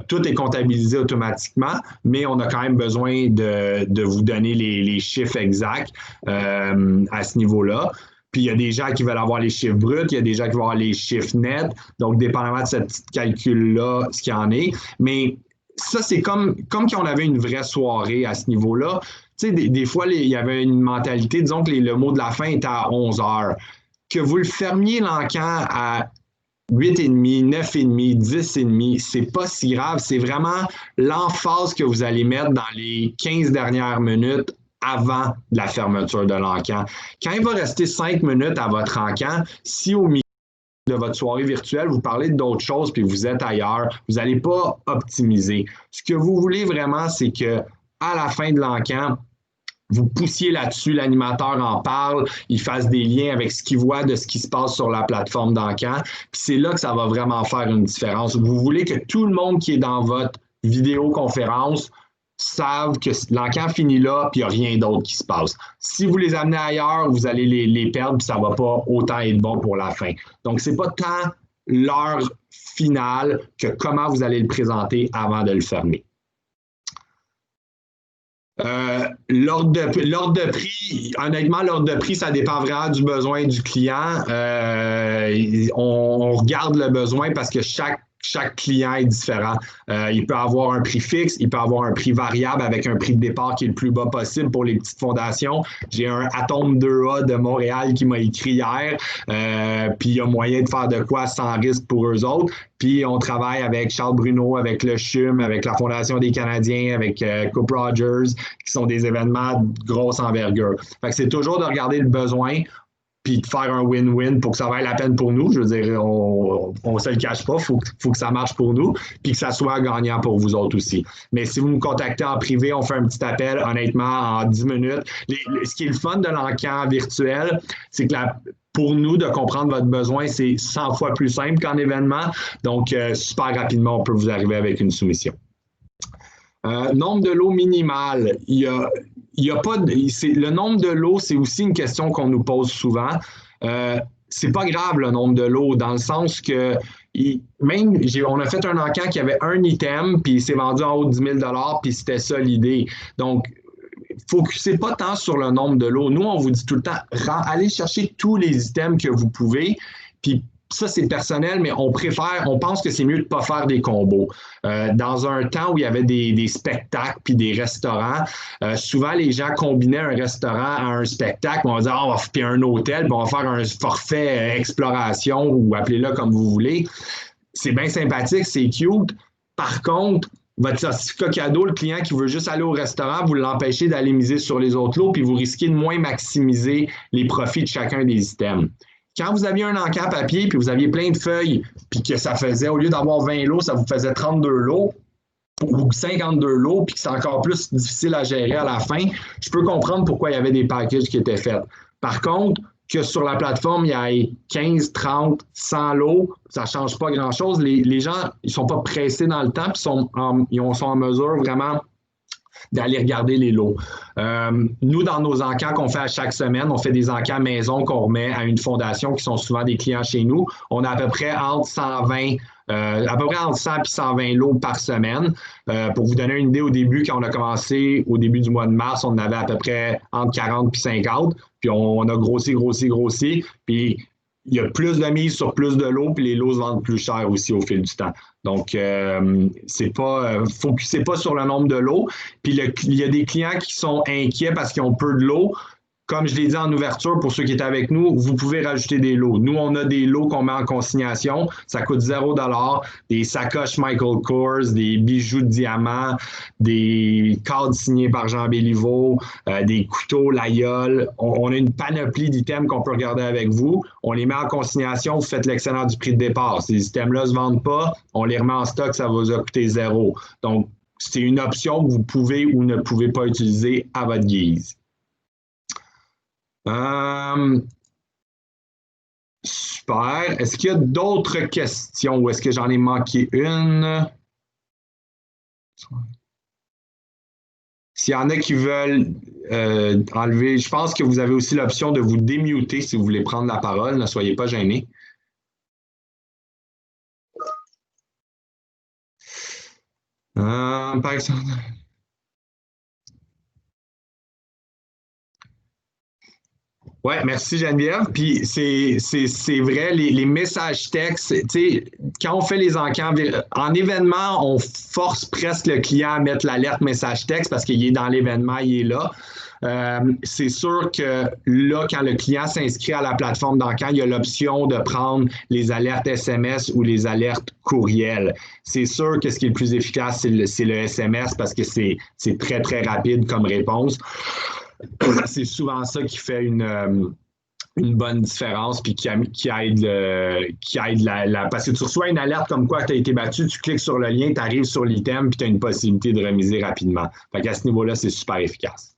Tout est comptabilisé automatiquement, mais on a quand même besoin de vous donner les chiffres exacts à ce niveau-là. Puis il y a des gens qui veulent avoir les chiffres bruts, il y a des gens qui veulent avoir les chiffres nets. Donc, dépendamment de ce petit calcul-là, ce qu'il y en est. Mais ça, c'est comme si on avait une vraie soirée à ce niveau-là. Tu sais, des fois, il y avait une mentalité, disons que le mot de la fin était à 11 heures. Que vous le fermiez l'encan à 8,5, 9,5, 10,5, c'est pas si grave. C'est vraiment l'emphase que vous allez mettre dans les 15 dernières minutes avant la fermeture de l'encan. Quand il va rester 5 minutes à votre encan, si au milieu de votre soirée virtuelle, vous parlez d'autres choses puis vous êtes ailleurs, vous n'allez pas optimiser. Ce que vous voulez vraiment, c'est que à la fin de l'encan, vous poussiez là-dessus, l'animateur en parle, il fasse des liens avec ce qu'il voit de ce qui se passe sur la plateforme d'encan. Puis c'est là que ça va vraiment faire une différence. Vous voulez que tout le monde qui est dans votre vidéoconférence savent que l'encan finit là, puis il n'y a rien d'autre qui se passe. Si vous les amenez ailleurs, vous allez les perdre, puis ça ne va pas autant être bon pour la fin. Donc, ce n'est pas tant l'heure finale que comment vous allez le présenter avant de le fermer. L'ordre de prix, honnêtement, l'ordre de prix, ça dépend vraiment du besoin du client. On regarde le besoin parce que chaque client est différent. Il peut avoir un prix fixe, il peut avoir un prix variable avec un prix de départ qui est le plus bas possible pour les petites fondations. J'ai un Atome 2A de Montréal qui m'a écrit hier, puis il y a moyen de faire de quoi sans risque pour eux autres. Puis on travaille avec Charles Bruno, avec le CHUM, avec la Fondation des Canadiens, avec Coupe Rogers, qui sont des événements de grosse envergure. Fait que c'est toujours de regarder le besoin puis de faire un win-win pour que ça vaille la peine pour nous. Je veux dire, on ne se le cache pas, faut que ça marche pour nous, puis que ça soit gagnant pour vous autres aussi. Mais si vous nous contactez en privé, on fait un petit appel, honnêtement, en 10 minutes. Ce qui est le fun de l'encan virtuel, c'est que pour nous, de comprendre votre besoin, c'est 100 fois plus simple qu'en événement. Donc, super rapidement, on peut vous arriver avec une soumission. Nombre de lots minimal. Il y a pas le nombre de lots, c'est aussi une question qu'on nous pose souvent. C'est pas grave le nombre de lots, dans le sens que on a fait un encan qui avait un item, puis il s'est vendu en haut de 10 000 $, puis c'était ça l'idée. Donc, focussez pas tant sur le nombre de lots. Nous, on vous dit tout le temps, allez chercher tous les items que vous pouvez, puis ça, c'est personnel, mais on pense que c'est mieux de ne pas faire des combos. Dans un temps où il y avait des spectacles puis des restaurants, souvent les gens combinaient un restaurant à un spectacle, on va dire, puis un hôtel, puis on va faire un forfait exploration ou appelez-le comme vous voulez. C'est bien sympathique, c'est cute. Par contre, votre certificat cadeau, le client qui veut juste aller au restaurant, vous l'empêchez d'aller miser sur les autres lots, puis vous risquez de moins maximiser les profits de chacun des items. Quand vous aviez un encan papier, puis vous aviez plein de feuilles, puis que ça faisait, au lieu d'avoir 20 lots, ça vous faisait 32 lots ou 52 lots, puis que c'est encore plus difficile à gérer à la fin, je peux comprendre pourquoi il y avait des packages qui étaient faits. Par contre, que sur la plateforme, il y ait 15, 30, 100 lots, ça ne change pas grand-chose. Les gens, ils ne sont pas pressés dans le temps, puis ils sont en mesure vraiment d'aller regarder les lots. Nous, dans nos encans qu'on fait à chaque semaine, on fait des encans maison qu'on remet à une fondation qui sont souvent des clients chez nous. On a à peu près entre 120 à peu près entre 100 et 120 lots par semaine. Pour vous donner une idée, au début, quand on a commencé, au début du mois de mars, on avait à peu près entre 40 et 50. Puis on a grossi. Puis il y a plus de mise sur plus de lots, puis les lots se vendent plus cher aussi au fil du temps. Donc, focussez pas sur le nombre de lots. Puis il y a des clients qui sont inquiets parce qu'ils ont peu de lots. Comme je l'ai dit en ouverture, pour ceux qui étaient avec nous, vous pouvez rajouter des lots. Nous, on a des lots qu'on met en consignation. Ça coûte 0$. Des sacoches Michael Kors, des bijoux de diamant, des cadres signés par Jean Béliveau, des couteaux Layol. On a une panoplie d'items qu'on peut regarder avec vous. On les met en consignation. Vous faites l'excellent du prix de départ. Ces items-là ne se vendent pas. On les remet en stock. Ça va vous coûter 0. Donc, c'est une option que vous pouvez ou ne pouvez pas utiliser à votre guise. Super. Est-ce qu'il y a d'autres questions ou est-ce que j'en ai manqué une? S'il y en a qui veulent enlever, je pense que vous avez aussi l'option de vous démuter si vous voulez prendre la parole. Ne soyez pas gênés. Par exemple. Oui, merci Geneviève. Puis c'est vrai, les messages textes, tu sais, quand on fait les encans en événement, on force presque le client à mettre l'alerte message texte parce qu'il est dans l'événement, il est là. C'est sûr que là, quand le client s'inscrit à la plateforme d'encan, il y a l'option de prendre les alertes SMS ou les alertes courriel. C'est sûr que ce qui est le plus efficace, c'est le SMS parce que c'est très, très rapide comme réponse. C'est souvent ça qui fait une bonne différence puis qui aide parce que tu reçois une alerte comme quoi tu as été battu, tu cliques sur le lien, tu arrives sur l'item puis tu as une possibilité de remiser rapidement. Fait qu'à ce niveau-là, c'est super efficace.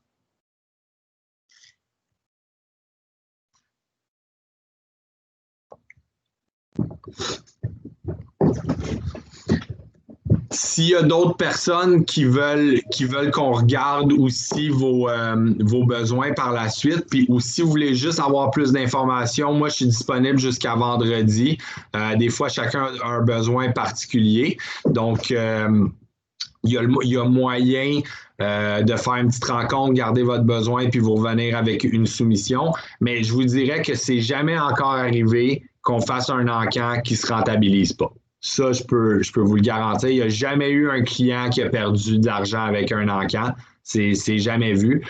S'il y a d'autres personnes qui veulent qu'on regarde aussi vos besoins par la suite, puis ou si vous voulez juste avoir plus d'informations, moi je suis disponible jusqu'à vendredi. Des fois, chacun a un besoin particulier. Donc, il y a moyen de faire une petite rencontre, garder votre besoin, puis vous revenir avec une soumission. Mais je vous dirais que c'est jamais encore arrivé qu'on fasse un encan qui ne se rentabilise pas. Ça, je peux vous le garantir. Il n'y a jamais eu un client qui a perdu de l'argent avec un encan. C'est jamais vu.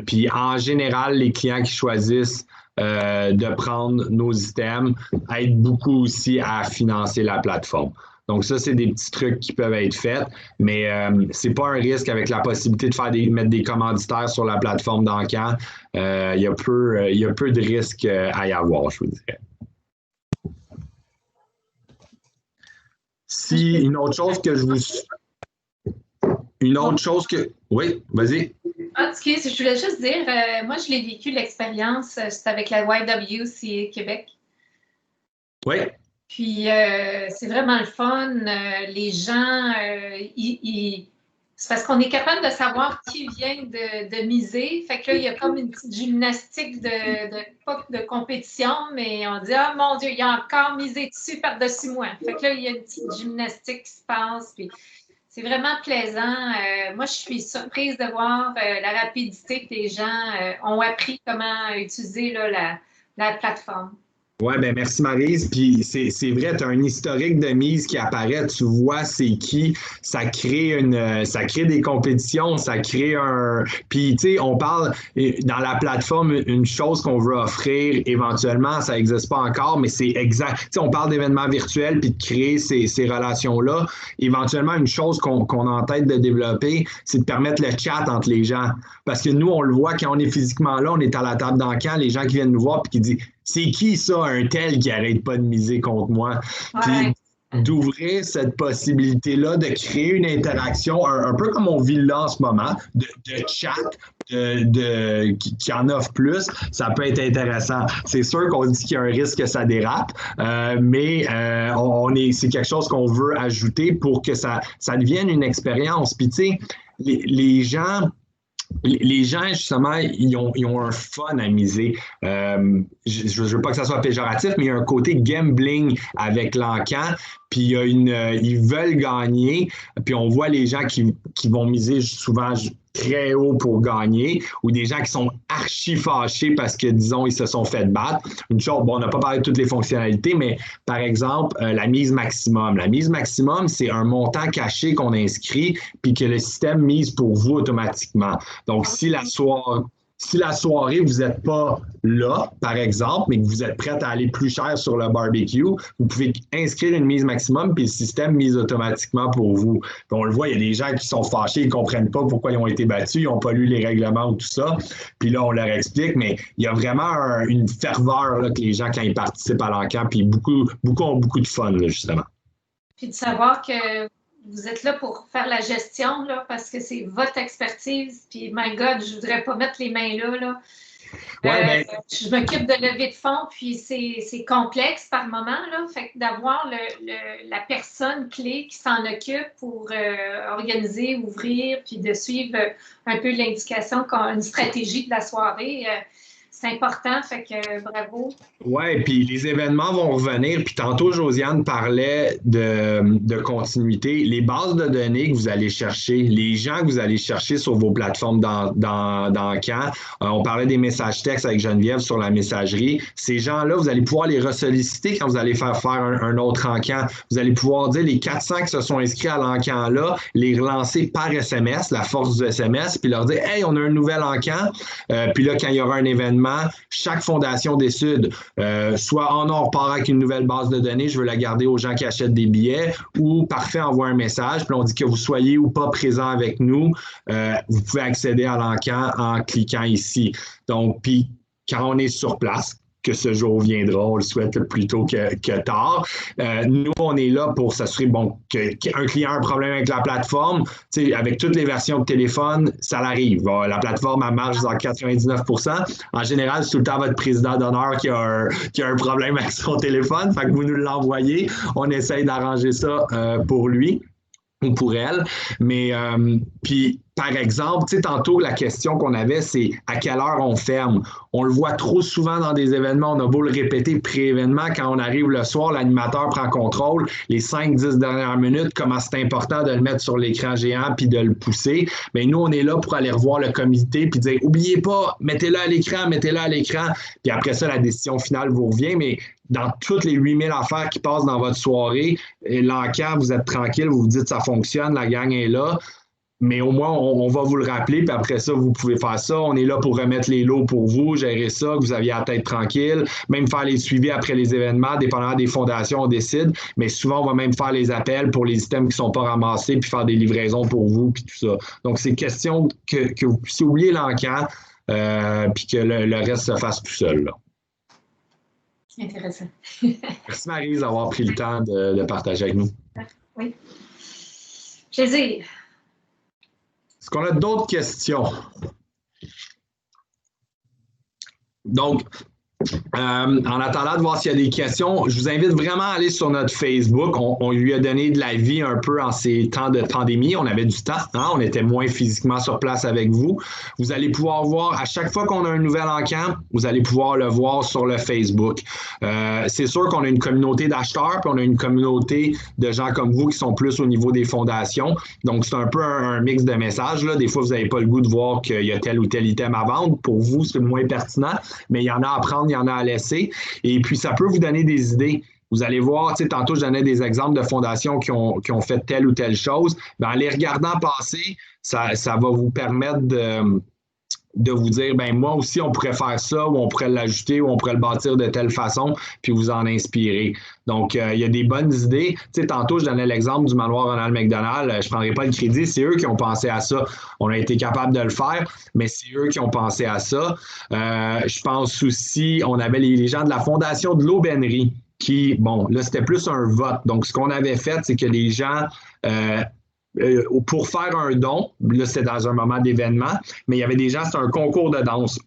Puis en général, les clients qui choisissent de prendre nos items aident beaucoup aussi à financer la plateforme. Donc ça, c'est des petits trucs qui peuvent être faits, mais c'est pas un risque avec la possibilité de mettre des commanditaires sur la plateforme d'encan. Il y a peu de risques à y avoir, je vous dirais. Si une autre chose que je vous... Une autre chose que... Oui, vas-y. Ah, excuse, je voulais juste dire, moi, je l'ai vécu, l'expérience, c'était avec la YWCA Québec. Oui. Puis, c'est vraiment le fun. Les gens, c'est parce qu'on est capable de savoir qui vient de miser. Fait que là, il y a comme une petite gymnastique pas de compétition, mais on dit « Ah, mon Dieu, il a encore misé dessus par-dessus moi. » Fait que là, il y a une petite gymnastique qui se passe. Puis c'est vraiment plaisant. Moi, je suis surprise de voir la rapidité que les gens ont appris comment utiliser là, la plateforme. Oui, bien merci Maryse. Puis c'est vrai, tu as un historique de mise qui apparaît, tu vois c'est qui, ça crée des compétitions, ça crée un. Puis tu sais, on parle dans la plateforme, une chose qu'on veut offrir éventuellement, ça n'existe pas encore, mais c'est exact. Tu sais, on parle d'événements virtuels puis de créer ces relations-là. Éventuellement, une chose qu'on a en tête de développer, c'est de permettre le chat entre les gens. Parce que nous, on le voit quand on est physiquement là, on est à la table d'encan, les gens qui viennent nous voir puis qui disent c'est qui ça, un tel qui n'arrête pas de miser contre moi? Ouais. Puis d'ouvrir cette possibilité-là, de créer une interaction, un peu comme on vit là en ce moment, de chat, qui en offre plus, ça peut être intéressant. C'est sûr qu'on dit qu'il y a un risque que ça dérape, mais c'est quelque chose qu'on veut ajouter pour que ça devienne une expérience. Puis tu sais, les gens, justement, ils ont un fun à miser. Je ne veux pas que ça soit péjoratif, mais il y a un côté gambling avec l'encan. Puis ils veulent gagner. Puis on voit les gens qui vont miser souvent très haut pour gagner ou des gens qui sont archi fâchés parce que, disons, ils se sont fait battre. Une chose, bon, on n'a pas parlé de toutes les fonctionnalités, mais par exemple, la mise maximum. La mise maximum, c'est un montant caché qu'on inscrit puis que le système mise pour vous automatiquement. Donc, si la soirée, vous n'êtes pas là, par exemple, mais que vous êtes prête à aller plus cher sur le barbecue, vous pouvez inscrire une mise maximum, puis le système mise automatiquement pour vous. Puis on le voit, il y a des gens qui sont fâchés, ils ne comprennent pas pourquoi ils ont été battus, ils n'ont pas lu les règlements ou tout ça. Puis là, on leur explique, mais il y a vraiment une ferveur là, que les gens, quand ils participent à l'encan, puis beaucoup ont beaucoup de fun, là, justement. Puis de savoir que vous êtes là pour faire la gestion, là, parce que c'est votre expertise. Puis, my God, je ne voudrais pas mettre les mains là. Là. Je m'occupe de levée de fonds, puis c'est complexe par moment. Là. Fait que d'avoir la personne clé qui s'en occupe pour organiser, ouvrir, puis de suivre un peu l'indication, une stratégie de la soirée, c'est important, fait que bravo. Oui, puis les événements vont revenir. Puis tantôt, Josiane parlait de continuité. Les bases de données que vous allez chercher, les gens que vous allez chercher sur vos plateformes dans Camp, on parlait des messages textes avec Geneviève sur la messagerie. Ces gens-là, vous allez pouvoir les ressolliciter quand vous allez faire un autre encan. Vous allez pouvoir dire les 400 qui se sont inscrits à l'encan-là, les relancer par SMS, la force du SMS, puis leur dire « Hey, on a un nouvel encan. » Puis là, quand il y aura un événement, chaque fondation décide, soit on repart avec une nouvelle base de données, je veux la garder aux gens qui achètent des billets, ou parfait, envoie un message, puis on dit que vous soyez ou pas présent avec nous, vous pouvez accéder à l'encan en cliquant ici. Donc, puis quand on est sur place, que ce jour viendra, on le souhaite plus tôt que tard. Nous, on est là pour s'assurer qu'un client a un problème avec la plateforme. Avec toutes les versions de téléphone, ça l'arrive. La plateforme, elle marche dans 99%. En général, c'est tout le temps votre président d'honneur qui a un problème avec son téléphone. Fait que vous nous l'envoyez. On essaye d'arranger ça pour lui ou pour elle. Mais puis, par exemple, tantôt, la question qu'on avait, c'est à quelle heure on ferme? On le voit trop souvent dans des événements, on a beau le répéter pré-événement, quand on arrive le soir, l'animateur prend contrôle, les 5-10 dernières minutes, comment c'est important de le mettre sur l'écran géant puis de le pousser. Mais nous, on est là pour aller revoir le comité puis dire, oubliez pas, mettez-le à l'écran, puis après ça, la décision finale vous revient, mais dans toutes les 8000 affaires qui passent dans votre soirée, l'encan, vous êtes tranquille, vous vous dites ça fonctionne, la gang est là. Mais au moins, on va vous le rappeler, puis après ça, vous pouvez faire ça. On est là pour remettre les lots pour vous, gérer ça, que vous aviez la tête tranquille, même faire les suivis après les événements, dépendamment des fondations, on décide. Mais souvent, on va même faire les appels pour les items qui ne sont pas ramassés, puis faire des livraisons pour vous, puis tout ça. Donc, c'est question que vous puissiez oublier l'encan, puis que le reste se fasse tout seul, là. Intéressant. Merci Maryse d'avoir pris le temps de partager avec nous. Oui. Plaisir. Est-ce qu'on a d'autres questions? Donc, en attendant de voir s'il y a des questions, je vous invite vraiment à aller sur notre Facebook. On lui a donné de la vie un peu en ces temps de pandémie. On avait du temps, hein? On était moins physiquement sur place avec vous. Vous allez pouvoir voir, à chaque fois qu'on a un nouvel encan, vous allez pouvoir le voir sur le Facebook. C'est sûr qu'on a une communauté d'acheteurs, puis on a une communauté de gens comme vous qui sont plus au niveau des fondations. Donc, c'est un peu un mix de messages, là. Des fois, vous n'avez pas le goût de voir qu'il y a tel ou tel item à vendre. Pour vous, c'est moins pertinent, mais il y en a à prendre, il y en a à laisser. Et puis, ça peut vous donner des idées. Vous allez voir, tantôt, je donnais des exemples de fondations qui ont fait telle ou telle chose. En les regardant passer, ça va vous permettre de vous dire, moi aussi, on pourrait faire ça, ou on pourrait l'ajouter, ou on pourrait le bâtir de telle façon, puis vous en inspirer. Donc, il y a des bonnes idées. Tantôt, je donnais l'exemple du manoir Ronald McDonald. Je ne prendrai pas le crédit, c'est eux qui ont pensé à ça. On a été capable de le faire, mais c'est eux qui ont pensé à ça. Je pense aussi, on avait les gens de la Fondation de l'Aubainerie qui, là, c'était plus un vote. Donc, ce qu'on avait fait, c'est que les gens... pour faire un don, là c'était dans un moment d'événement, mais il y avait des gens, c'était un concours de danse.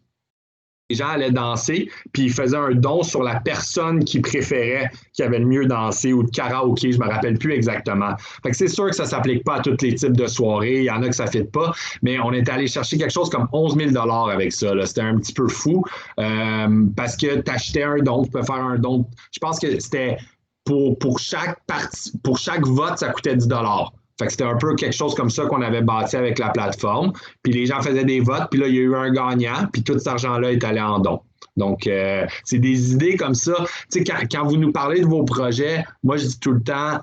Les gens allaient danser, puis ils faisaient un don sur la personne qu'ils préféraient, qui avait le mieux dansé, ou de karaoké, je ne me rappelle plus exactement. Fait que c'est sûr que ça ne s'applique pas à tous les types de soirées, il y en a que ça ne fit pas, mais on est allé chercher quelque chose comme 11 000 $ avec ça. C'était un petit peu fou, parce que tu achetais un don, tu peux faire un don. Je pense que c'était pour chaque vote, ça coûtait 10 $. Fait que c'était un peu quelque chose comme ça qu'on avait bâti avec la plateforme. Puis les gens faisaient des votes, puis là, il y a eu un gagnant, puis tout cet argent-là est allé en don. Donc, c'est des idées comme ça. Tu sais, quand vous nous parlez de vos projets, moi, je dis tout le temps,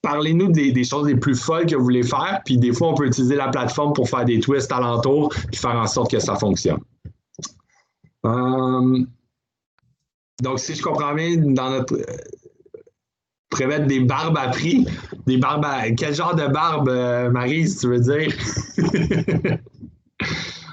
parlez-nous des choses les plus folles que vous voulez faire, puis des fois, on peut utiliser la plateforme pour faire des twists alentour, puis faire en sorte que ça fonctionne. Donc, si je comprends bien, dans notre... prémettre des barbes à prix, des barbes à... Quel genre de barbe, Maryse, tu veux dire?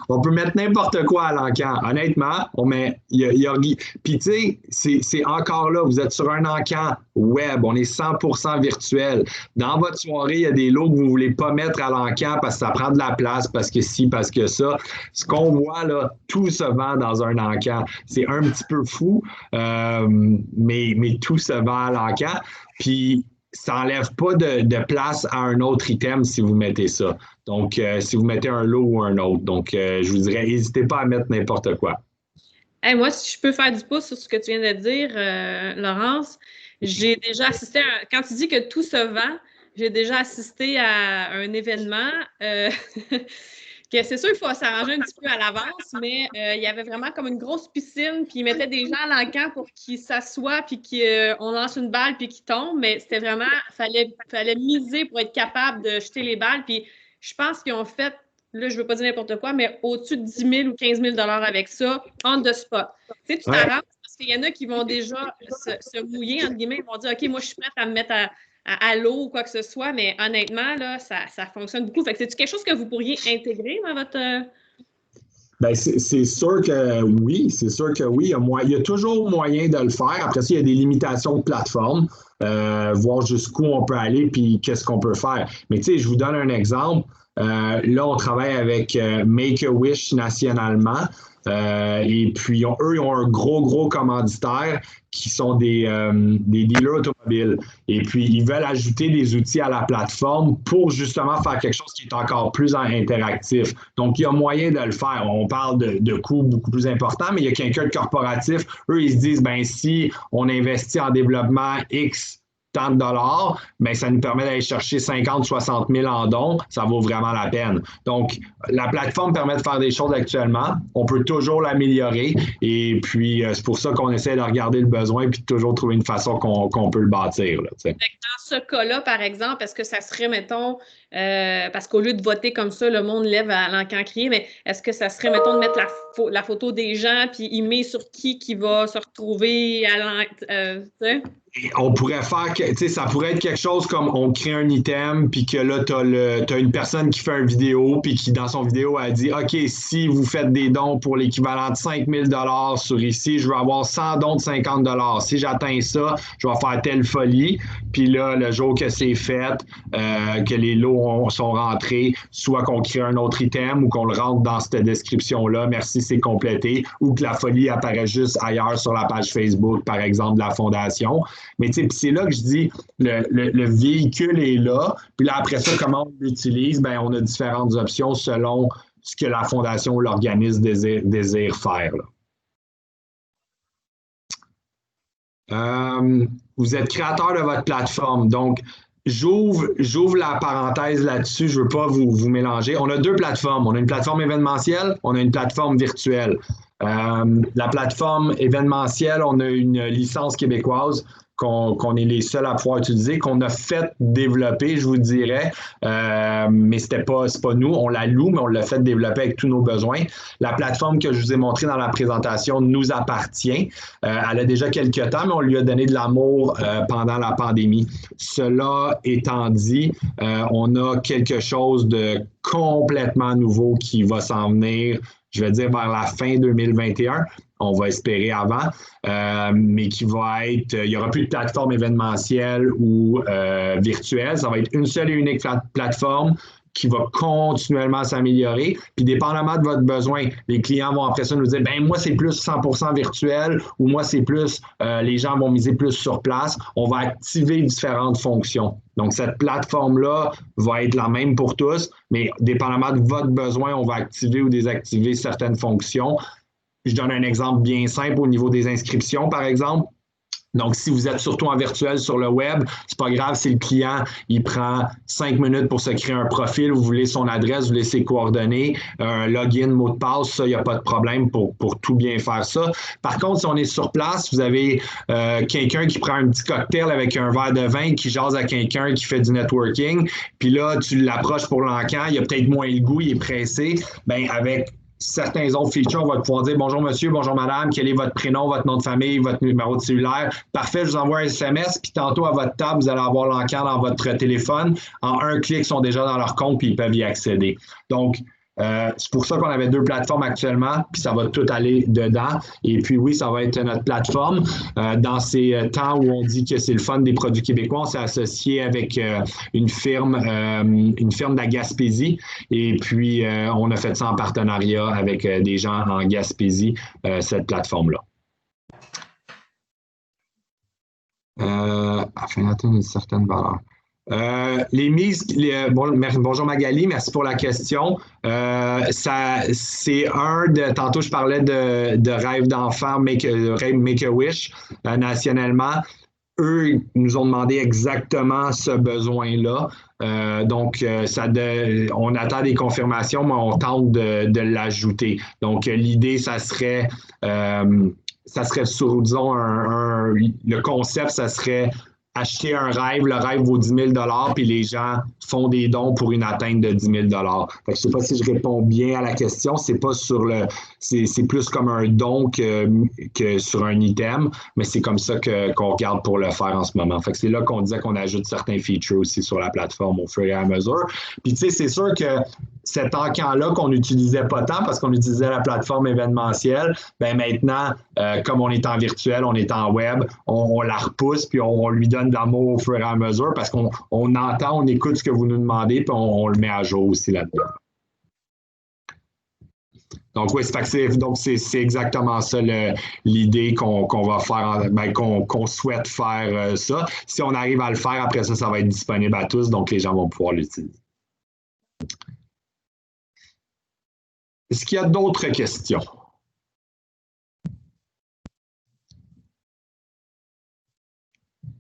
On peut mettre n'importe quoi à l'encan. Honnêtement, on met. Puis, tu sais, c'est encore là. Vous êtes sur un encan web. On est 100% virtuel. Dans votre soirée, il y a des lots que vous ne voulez pas mettre à l'encan parce que ça prend de la place, parce que ci, parce que ça. Ce qu'on voit, là, tout se vend dans un encan. C'est un petit peu fou, mais tout se vend à l'encan. Puis, ça n'enlève pas de place à un autre item si vous mettez ça. Donc, si vous mettez un lot ou un autre. Donc, je vous dirais, n'hésitez pas à mettre n'importe quoi. Hey, moi, si je peux faire du pouce sur ce que tu viens de dire, Laurence, j'ai déjà assisté quand tu dis que tout se vend, j'ai déjà assisté à un événement que c'est sûr qu'il faut s'arranger un petit peu à l'avance, mais il y avait vraiment comme une grosse piscine, puis ils mettaient des gens à l'encan pour qu'ils s'assoient, puis qu'on lance une balle, puis qu'ils tombent, mais c'était vraiment, fallait miser pour être capable de jeter les balles, puis je pense qu'ils ont fait, là, je ne veux pas dire n'importe quoi, mais au-dessus de 10 000 ou 15 000 avec ça, on the spot. Tu sais, tu t'arranges parce qu'il y en a qui vont déjà se mouiller, entre guillemets, ils vont dire, OK, moi, je suis prête à me mettre à l'eau ou quoi que ce soit, mais honnêtement, là, ça fonctionne beaucoup. Fait que c'est-tu quelque chose que vous pourriez intégrer dans votre... Bien, c'est sûr que oui, c'est sûr que oui. Il y a toujours moyen de le faire. Après ça, il y a des limitations de plateforme, voir jusqu'où on peut aller puis qu'est-ce qu'on peut faire. Mais tu sais, je vous donne un exemple. Là, on travaille avec Make-A-Wish nationalement. Et puis, eux, ils ont un gros commanditaire qui sont des dealers automobiles. Et puis, ils veulent ajouter des outils à la plateforme pour justement faire quelque chose qui est encore plus interactif. Donc, il y a moyen de le faire. On parle de coûts beaucoup plus importants, mais il y a quelqu'un de corporatif. Eux, ils se disent, ben si on investit en développement X tant de dollars, bien, ça nous permet d'aller chercher 50, 60 000 en dons, ça vaut vraiment la peine. Donc, la plateforme permet de faire des choses actuellement. On peut toujours l'améliorer et puis c'est pour ça qu'on essaie de regarder le besoin puis de toujours trouver une façon qu'on peut le bâtir. Là, dans ce cas-là, par exemple, est-ce que ça serait, mettons, parce qu'au lieu de voter comme ça, le monde lève à l'encan crier, mais est-ce que ça serait, mettons, de mettre la photo des gens puis il met sur qui va se retrouver à l'encan, on pourrait faire, tu sais, ça pourrait être quelque chose comme on crée un item, puis que là, tu as une personne qui fait une vidéo, puis qui, dans son vidéo, a dit, OK, si vous faites des dons pour l'équivalent de 5 000 sur ici, je veux avoir 100 dons de 50 $. Si j'atteins ça, je vais faire telle folie. Puis là, le jour que c'est fait, que les lots sont rentrés, soit qu'on crée un autre item ou qu'on le rentre dans cette description-là, merci, c'est complété, ou que la folie apparaît juste ailleurs sur la page Facebook, par exemple, de la fondation. Mais tu sais, c'est là que je dis, le véhicule est là, puis là, après ça, comment on l'utilise? Bien, on a différentes options selon ce que la fondation ou l'organisme désire faire. Vous êtes créateur de votre plateforme, donc j'ouvre la parenthèse là-dessus, je ne veux pas vous mélanger. On a deux plateformes. On a une plateforme événementielle, on a une plateforme virtuelle. La plateforme événementielle, on a une licence québécoise qu'on est les seuls à pouvoir utiliser, qu'on a fait développer, je vous dirais, mais c'est pas nous, on la loue, mais on l'a fait développer avec tous nos besoins. La plateforme que je vous ai montrée dans la présentation nous appartient. Elle a déjà quelques temps, mais on lui a donné de l'amour pendant la pandémie. Cela étant dit, on a quelque chose de complètement nouveau qui va s'en venir, je vais dire vers la fin 2021. On va espérer avant, mais qui va être, il n'y aura plus de plateforme événementielle ou virtuelle. Ça va être une seule et unique plateforme qui va continuellement s'améliorer. Puis, dépendamment de votre besoin, les clients vont après ça nous dire, ben moi, c'est plus 100% virtuel ou moi, c'est plus, les gens vont miser plus sur place. On va activer différentes fonctions. Donc, cette plateforme-là va être la même pour tous, mais dépendamment de votre besoin, on va activer ou désactiver certaines fonctions. Je donne un exemple bien simple au niveau des inscriptions, par exemple. Donc, si vous êtes surtout en virtuel sur le web, c'est pas grave si le client, il prend 5 minutes pour se créer un profil, vous voulez son adresse, vous voulez ses coordonnées, un login, mot de passe, ça, il n'y a pas de problème pour tout bien faire ça. Par contre, si on est sur place, vous avez quelqu'un qui prend un petit cocktail avec un verre de vin, qui jase à quelqu'un qui fait du networking, puis là, tu l'approches pour l'encan, il a peut-être moins le goût, il est pressé, bien, avec certains autres features, on va pouvoir dire bonjour monsieur, bonjour madame, quel est votre prénom, votre nom de famille, votre numéro de cellulaire. Parfait, je vous envoie un SMS, puis tantôt à votre table, vous allez avoir l'encan dans votre téléphone. En un clic, ils sont déjà dans leur compte, puis ils peuvent y accéder. Donc, c'est pour ça qu'on avait 2 plateformes actuellement, puis ça va tout aller dedans. Et puis oui, ça va être notre plateforme. Dans ces temps où on dit que c'est le fun des produits québécois, on s'est associé avec une firme de la Gaspésie. Et puis, on a fait ça en partenariat avec des gens en Gaspésie, cette plateforme-là. Afin d'atteindre une certaine valeur. Les mises, bonjour Magali, merci pour la question. C'est tantôt je parlais de rêve d'enfant, Make-A-Wish nationalement. Eux nous ont demandé exactement ce besoin-là. Donc, on attend des confirmations, mais on tente de l'ajouter. Donc, l'idée, ça serait sur, disons, le concept, ça serait acheter un rêve, le rêve vaut 10 000 $, puis les gens font des dons pour une atteinte de 10 000 $. Je ne sais pas si je réponds bien à la question. C'est pas c'est plus comme un don que sur un item, mais c'est comme ça qu'on regarde pour le faire en ce moment. Fait que c'est là qu'on disait qu'on ajoute certains features aussi sur la plateforme au fur et à mesure. Puis tu sais, c'est sûr que cet encan-là qu'on n'utilisait pas tant parce qu'on utilisait la plateforme événementielle, bien maintenant, comme on est en virtuel, on est en web, on la repousse puis on lui donne de l'amour au fur et à mesure parce qu'on entend, on écoute ce que vous nous demandez puis on le met à jour aussi là-dedans. Donc oui, c'est exactement ça l'idée qu'on va faire, qu'on souhaite faire ça. Si on arrive à le faire, après ça, ça va être disponible à tous, donc les gens vont pouvoir l'utiliser. Est-ce qu'il y a d'autres questions?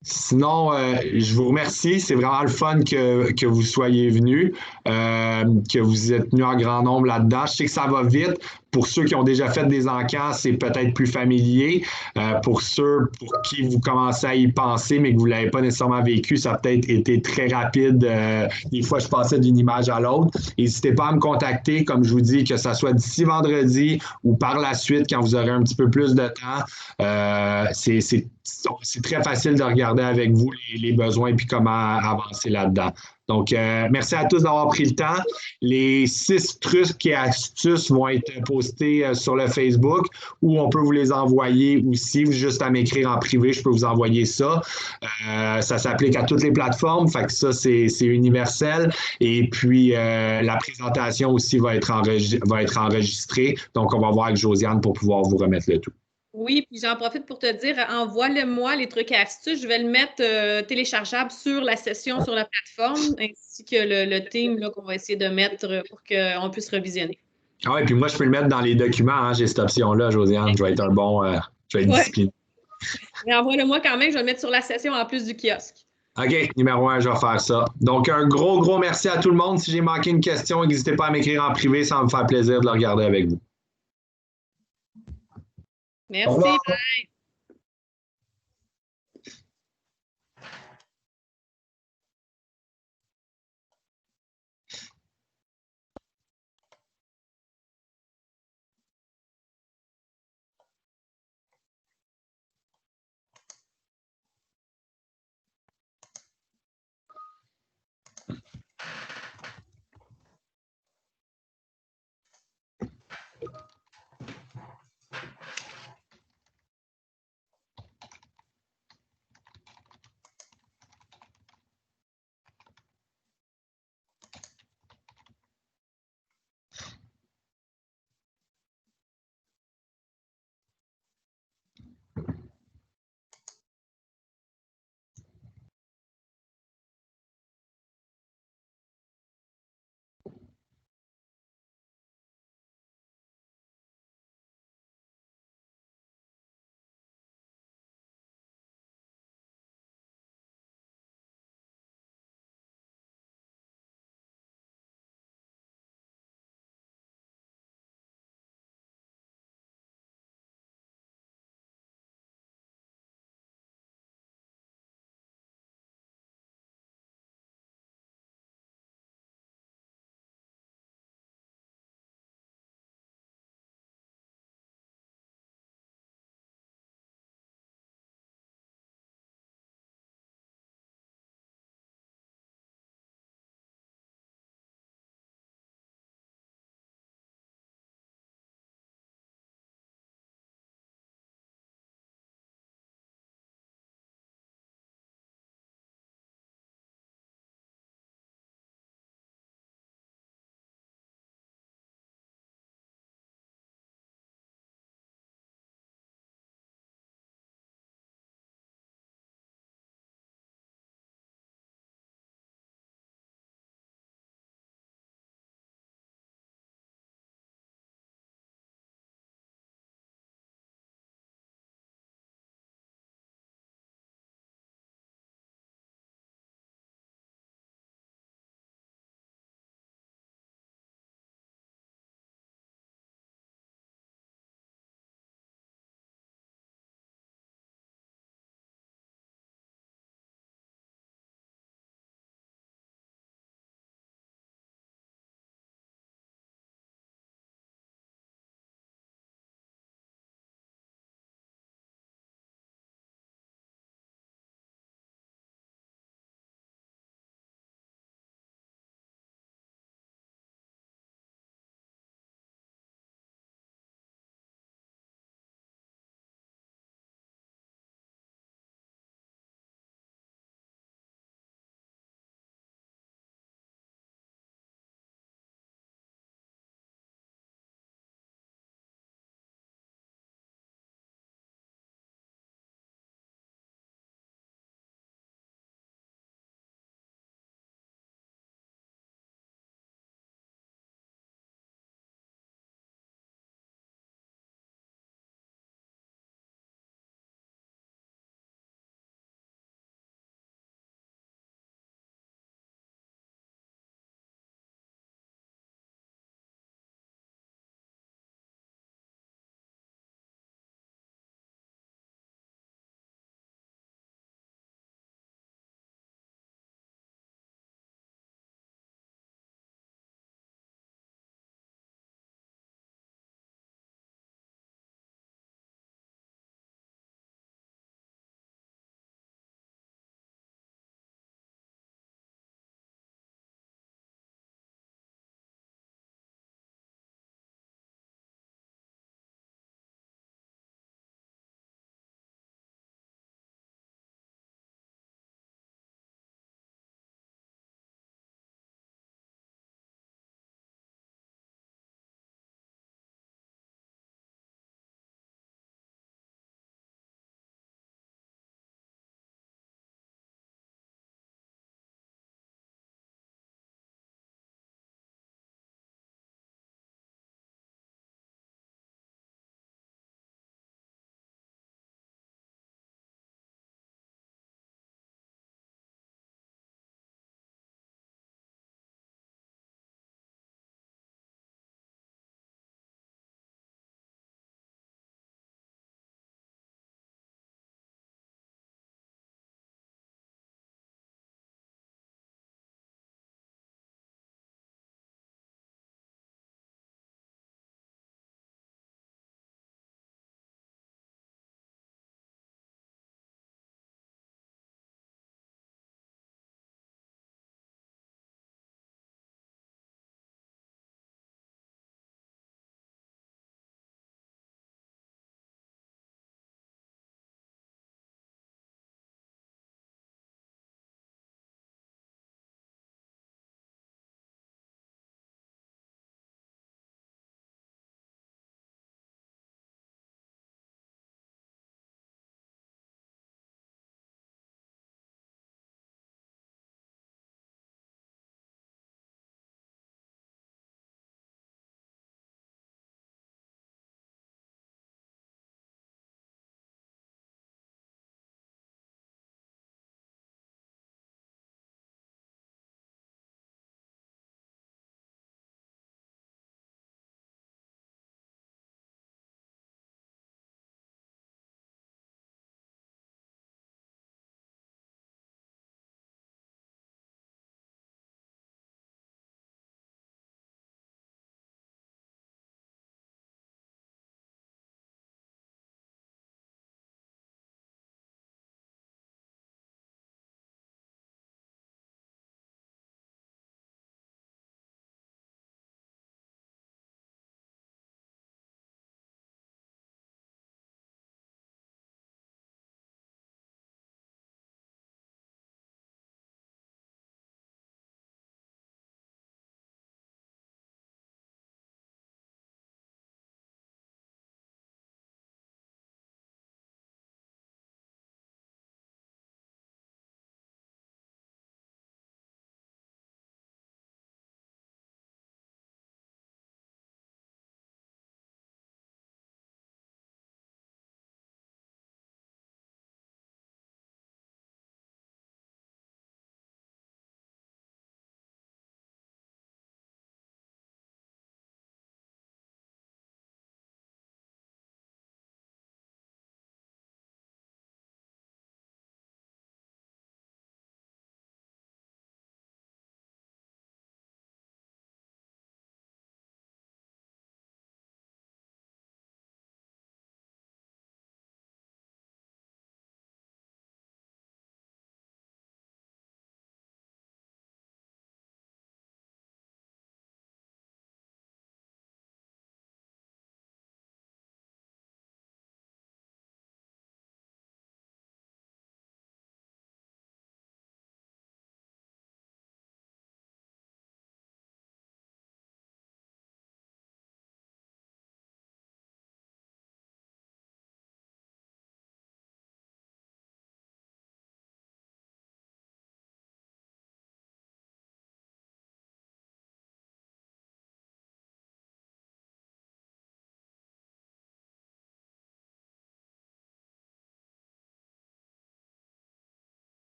Sinon, je vous remercie. C'est vraiment le fun que vous soyez venus, que vous êtes venus en grand nombre là-dedans. Je sais que ça va vite. Pour ceux qui ont déjà fait des encans, c'est peut-être plus familier. Pour ceux pour qui vous commencez à y penser, mais que vous ne l'avez pas nécessairement vécu, ça a peut-être été très rapide. Des fois, je passais d'une image à l'autre. N'hésitez pas à me contacter, comme je vous dis, que ça soit d'ici vendredi ou par la suite, quand vous aurez un petit peu plus de temps. C'est très facile de regarder avec vous les besoins et puis comment avancer là-dedans. Donc, merci à tous d'avoir pris le temps. Les 6 trucs et astuces vont être postés sur le Facebook ou on peut vous les envoyer aussi. Juste à m'écrire en privé, je peux vous envoyer ça. Ça s'applique à toutes les plateformes, fait que ça, c'est universel. Et puis, la présentation aussi va être enregistrée. Donc, on va voir avec Josiane pour pouvoir vous remettre le tout. Oui, puis j'en profite pour te dire, envoie-le-moi les trucs et astuces. Je vais le mettre téléchargeable sur la session sur la plateforme, ainsi que le theme qu'on va essayer de mettre pour qu'on puisse revisionner. Ah oui, puis moi, je peux le mettre dans les documents. Hein, j'ai cette option-là, Josiane. Je vais être je vais être discipliné. Mais envoie-le-moi quand même, je vais le mettre sur la session en plus du kiosque. OK, numéro 1, je vais faire ça. Donc, un gros merci à tout le monde. Si j'ai manqué une question, n'hésitez pas à m'écrire en privé. Ça va me faire plaisir de le regarder avec vous. Merci. Bye.